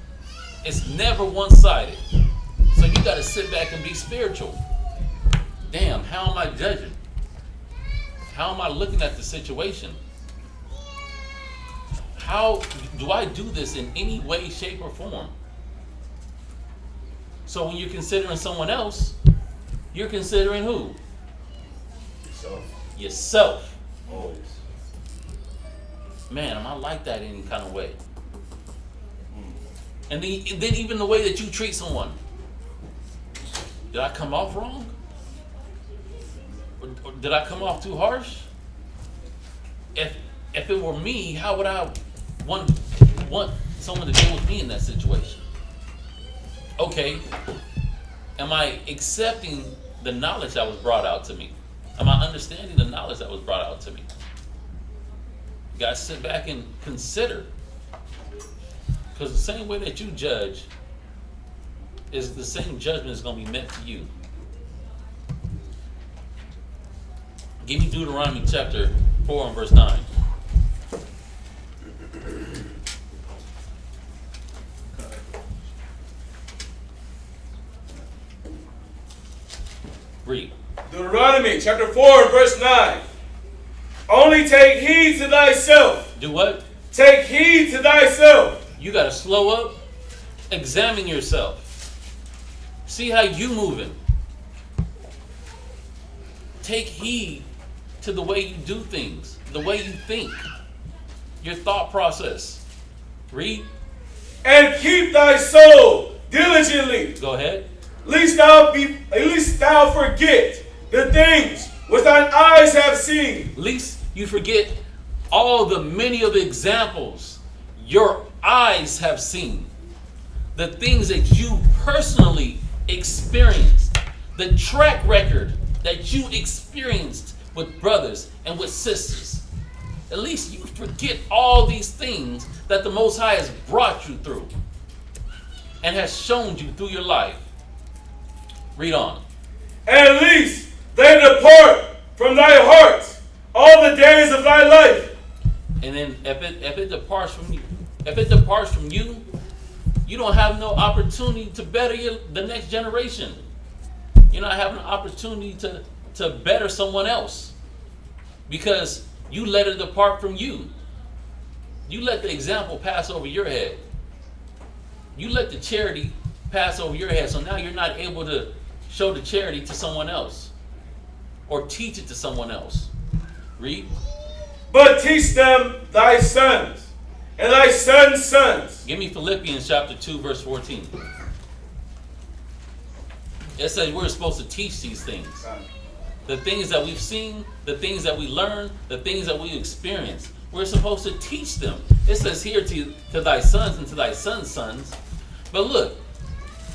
It's never one-sided. So you got to sit back and be spiritual. Damn, how am I judging? How am I looking at the situation? How do I do this in any way, shape, or form? So when you're considering someone else, you're considering who? Yourself. Always. Man, am I like that in any kind of way? And then even the way that you treat someone. Did I come off wrong? Or did I come off too harsh? If it were me, how would I want someone to deal with me in that situation? Okay, am I accepting the knowledge that was brought out to me? Am I understanding the knowledge that was brought out to me? You guys sit back and consider. Because the same way that you judge is the same judgment is going to be meant to you. Give me Deuteronomy chapter 4 and verse 9. Read. Deuteronomy chapter 4 and verse 9. Only take heed to thyself. Do what? Take heed to thyself. You got to slow up, examine yourself. See how you moving. take heed to the way you do things, the way you think, your thought process. Read. And keep thy soul diligently. Go ahead. Lest thou forget the things which thine eyes have seen. Lest you forget all the many of the examples your eyes have seen. The things that you personally experienced. The track record that you experienced with brothers and with sisters. At least you forget all these things that the Most High has brought you through and has shown you through your life. Read on. And at least they depart from thy heart all the days of thy life. And then if it departs from you, you don't have no opportunity to better the next generation. You're not having an opportunity to better someone else because you let it depart from you. You let the example pass over your head. You let the charity pass over your head. So now you're not able to show the charity to someone else or teach it to someone else. Read. But teach them thy sons and thy sons' sons. Give me Philippians chapter 2, verse 14. It says we're supposed to teach these things. The things that we've seen, the things that we learn, the things that we experience. We're supposed to teach them. It says here to thy sons and to thy sons' sons. But look,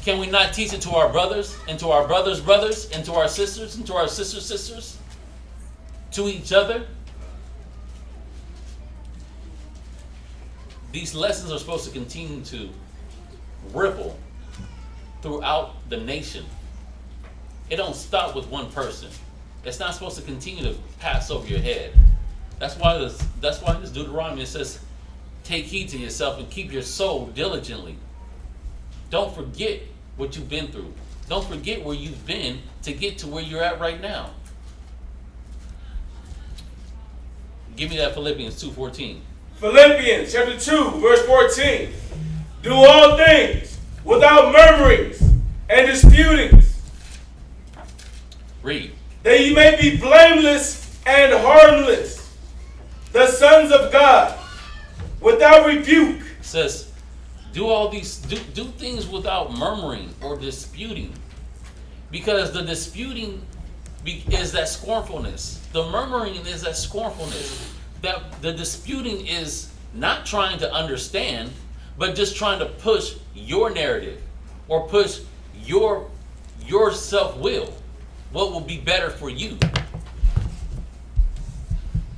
can we not teach it to our brothers and to our brothers' brothers and to our sisters and to our sisters' sisters? To each other? These lessons are supposed to continue to ripple throughout the nation. It don't stop with one person. It's not supposed to continue to pass over your head. That's why this Deuteronomy says, take heed to yourself and keep your soul diligently. Don't forget what you've been through. Don't forget where you've been to get to where you're at right now. Give me that Philippians 2:14. Philippians chapter 2, verse 14. Do all things without murmurings and disputings. Read. That ye may be blameless and harmless, the sons of God, without rebuke. It says, do things without murmuring or disputing. Because the disputing is that scornfulness. The murmuring is that scornfulness. That the disputing is not trying to understand, but just trying to push your narrative or push your self-will. What will be better for you?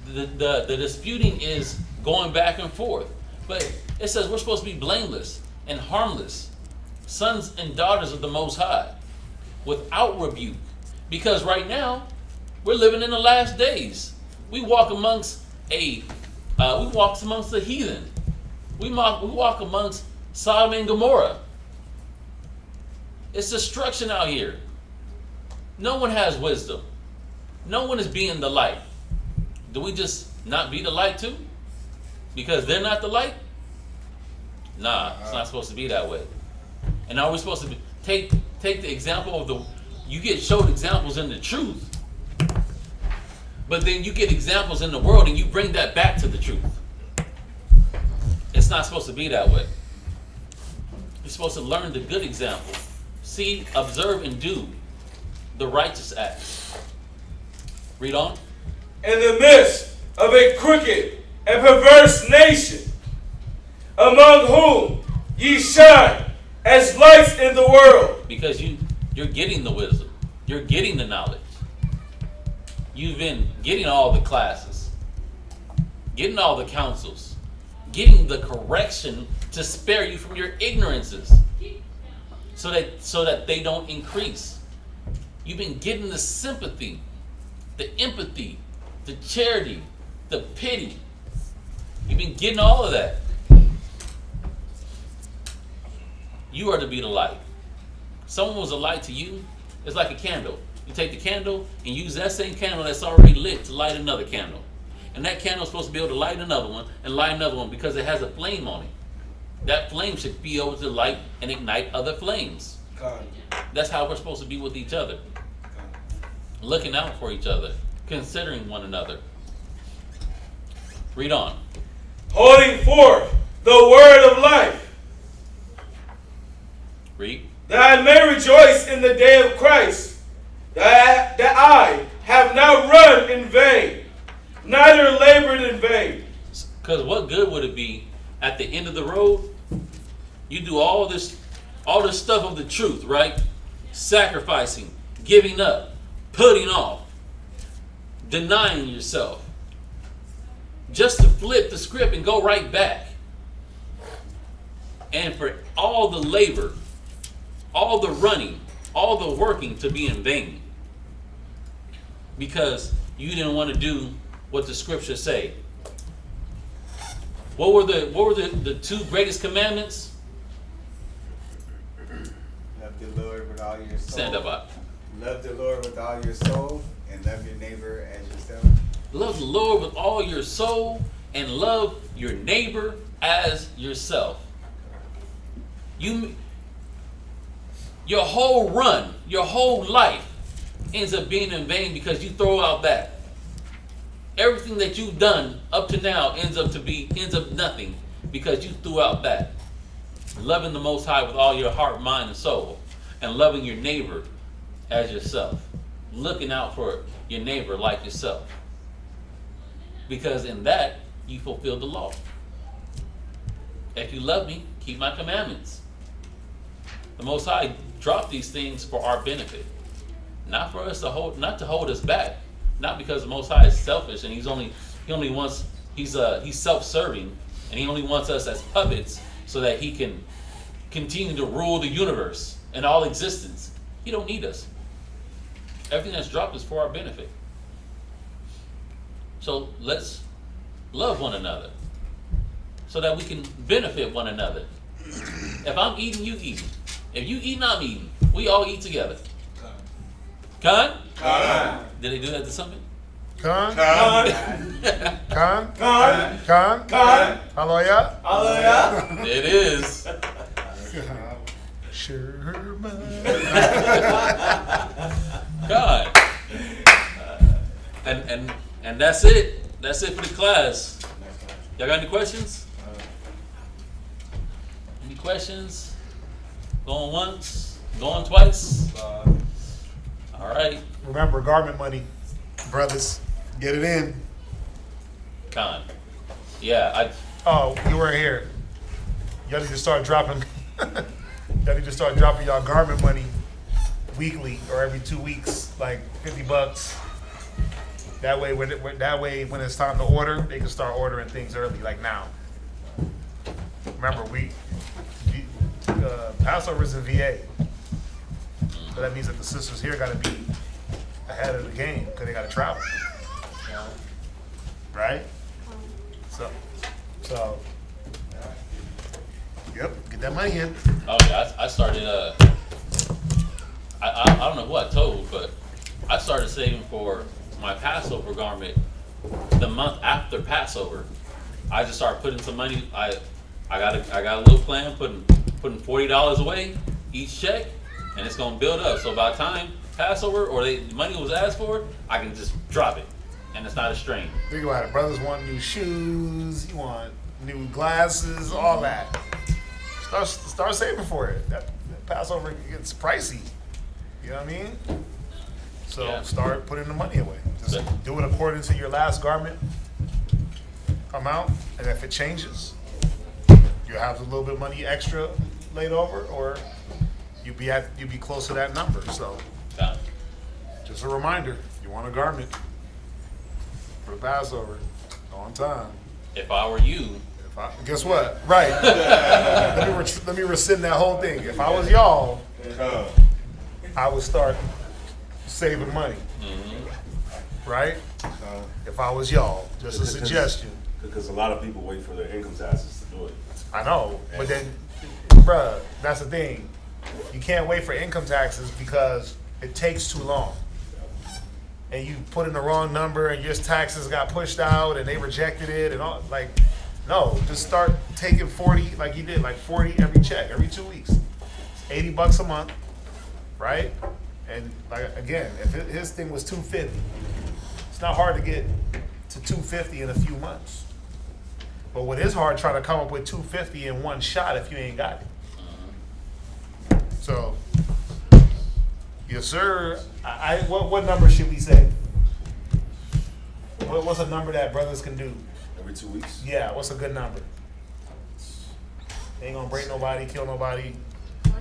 The disputing is going back and forth. But it says we're supposed to be blameless and harmless, sons and daughters of the Most High, without rebuke. Because right now, we're living in the last days. We walk amongst the heathen. We walk amongst Sodom and Gomorrah. It's destruction out here. No one has wisdom. No one is being the light. Do we just not be the light too? Because they're not the light? Nah, it's not supposed to be that way. And are we supposed to take the example of you get showed examples in the truth, but then you get examples in the world and you bring that back to the truth. It's not supposed to be that way. You're supposed to learn the good example. See, observe, and do the righteous acts. Read on. In the midst of a crooked and perverse nation, among whom ye shine as lights in the world. Because you're getting the wisdom. You're getting the knowledge. You've been getting all the classes, getting all the counsels, getting the correction to spare you from your ignorances, so that they don't increase. You've been getting the sympathy, the empathy, the charity, the pity. You've been getting all of that. You are to be the light. Someone was a light to you. It's like a candle. You take the candle and use that same candle that's already lit to light another candle. And that candle is supposed to be able to light another one and light another one because it has a flame on it. That flame should be able to light and ignite other flames. God. That's how we're supposed to be with each other. looking out for each other, considering one another. Read on. Holding forth the word of life, Read. that I may rejoice in the day of Christ, that I have not run in vain, neither labored in vain. Because what good would it be at the end of the road? You do all this stuff of the truth, right? Sacrificing, giving up, putting off, denying yourself, just to flip the script and go right back. And for all the labor, all the running, all the working to be in vain. Because you didn't want to do what the scriptures say. What were the two greatest commandments? Love the Lord with all your soul. Stand up, Bob. Love the Lord with all your soul, and love your neighbor as yourself. Love the Lord with all your soul and love your neighbor as yourself. Your whole run, your whole life ends up being in vain because you throw out that. Everything that you've done up to now ends up nothing because you threw out that. Loving the Most High with all your heart, mind, and soul, and loving your neighbor as yourself. Looking out for your neighbor like yourself. Because in that, you fulfill the law. If you love me, keep my commandments. The Most High dropped these things for our benefit. Not for us to hold us back. Not because the Most High is selfish and he's self-serving and he only wants us as puppets so that he can continue to rule the universe and all existence. He don't need us. Everything that's dropped is for our benefit. So let's love one another so that we can benefit one another. If I'm eating, you eating. If you eating, I'm eating. We all eat together. Khan? Khan. Did they do that to something? Khan? Khan. Khan? Khan. Khan? Khan. Hallelujah? Hallelujah. It is. Sherman. God. And that's it. That's it for the class. Y'all got any questions? Any questions? Going once? Going twice? All right. Remember, garment money, brothers. Get it in. Con. Yeah, Oh, you weren't here. Y'all need to start dropping. Y'all need to start dropping y'all garment money weekly or every 2 weeks, like $50. That way, when it's time to order, they can start ordering things early, like now. Remember, Passover's in VA, so that means that the sisters here got to be ahead of the game because they got to travel, right? So, yep, get that money in. Oh yeah, I started. I don't know who I told, but I started saving for my Passover garment the month after Passover. I just started putting some money. I got a little plan, putting $40 away each check, and it's gonna build up. So by the time Passover or the money was asked for, I can just drop it, and it's not a strain. Think about it. Brothers want new shoes. You want new glasses. All that. Start saving for it. That Passover gets pricey. You know what I mean? So Yeah. start putting the money away. Just Yeah. do it according to your last garment amount, and if it changes, you have a little bit of money extra laid over, or you be close to that number. So Done. just a reminder: you want a garment for the Passover on time. If I were you, Guess what? Right. let me rescind that whole thing. If I was y'all, I would start saving money. Right? If I was y'all, just a suggestion. Because a lot of people wait for their income taxes to do it. I know, but then, bruh, that's the thing. You can't wait for income taxes because it takes too long. And you put in the wrong number and your taxes got pushed out and they rejected it and all. Like, no, just start taking 40 like you did, like 40 every check, every 2 weeks. It's $80 a month, right? And like again, if his thing was 250, it's not hard to get to 250 in a few months. But what is hard, trying to come up with 250 in one shot if you ain't got it. So, yes, sir. What number should we say? What's a number that brothers can do? Every 2 weeks? Yeah, what's a good number? Ain't gonna break nobody, kill nobody. $20.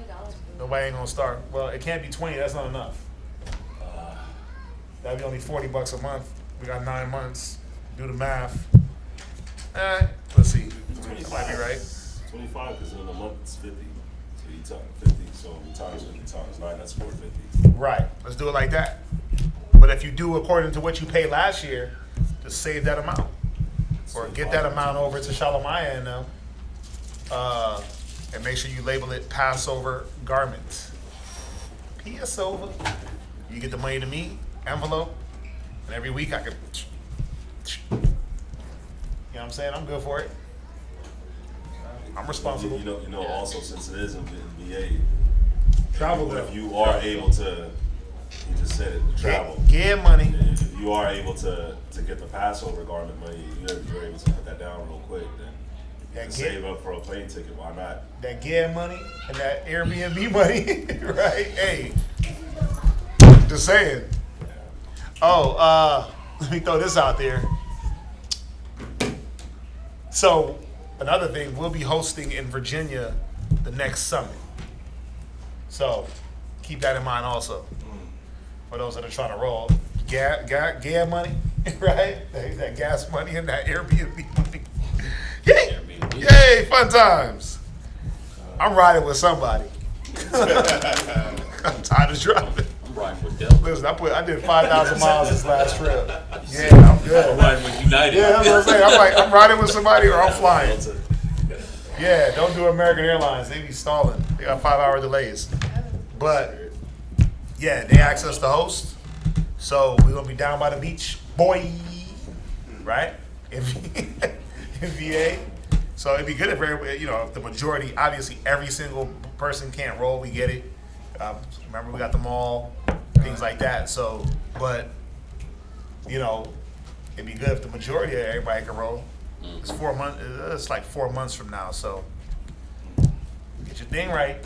Nobody ain't gonna start. Well, it can't be 20. That's not enough. That'd be only $40 a month. We got 9 months. Do the math. Let's see. That might be right. 25, because in a month it's 50. So you talk 50. So we times 50 times 9, that's 450. Right. Let's do it like that. But if you do according to what you paid last year, just save that amount. Or get that amount over to Shalomaya and them. And make sure you label it Passover garment. Passover. You get the money to me, envelope, and every week I could. You know what I'm saying? I'm good for it. I'm responsible. You know, also since it is in VA, Travel if you are able to, you just said it, travel. Get money. If you are able to get the Passover garment money, you're able to put that down real quick, then you can save up for a plane ticket. Why not? That gear money and that Airbnb money, right? Hey, just saying. Oh, let me throw this out there. So, another thing, we'll be hosting in Virginia the next summit. So, keep that in mind also. For those that are trying to roll. Gas money, right? That gas money and that Airbnb money. Yay! Yay, fun times. I'm riding with somebody. I'm tired of driving. I'm riding with Delta. Listen, I did 5,000 miles this last trip. Yeah, I'm good. I'm riding with United. Yeah, that's what I'm saying. I'm riding with somebody or I'm flying. Yeah, don't do American Airlines. They be stalling. They got 5-hour delays. But, yeah, they asked us to host. So we're going to be down by the beach. Boy. Right? In VA. So it'd be good if, if the majority, obviously every single person can't roll. We get it. Remember, we got the mall, things like that. So, but, it'd be good if the majority of everybody can roll. It's 4 months. It's like 4 months from now. So get your thing right.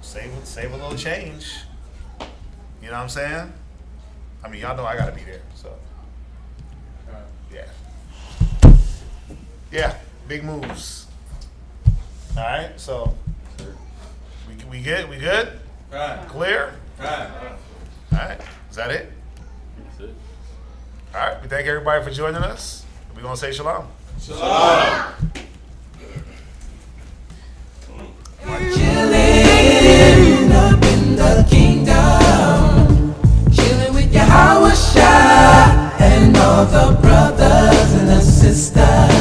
Save a little change. You know what I'm saying? I mean, y'all know I gotta be there. So yeah. Yeah, big moves. All right, so we good? We good? Right. Clear? Right. All right, is that it? That's it. All right, we thank everybody for joining us. We're gonna say shalom. Shalom. Chilling up in the kingdom, chilling with Yahweh Shai and all the brothers and the sisters.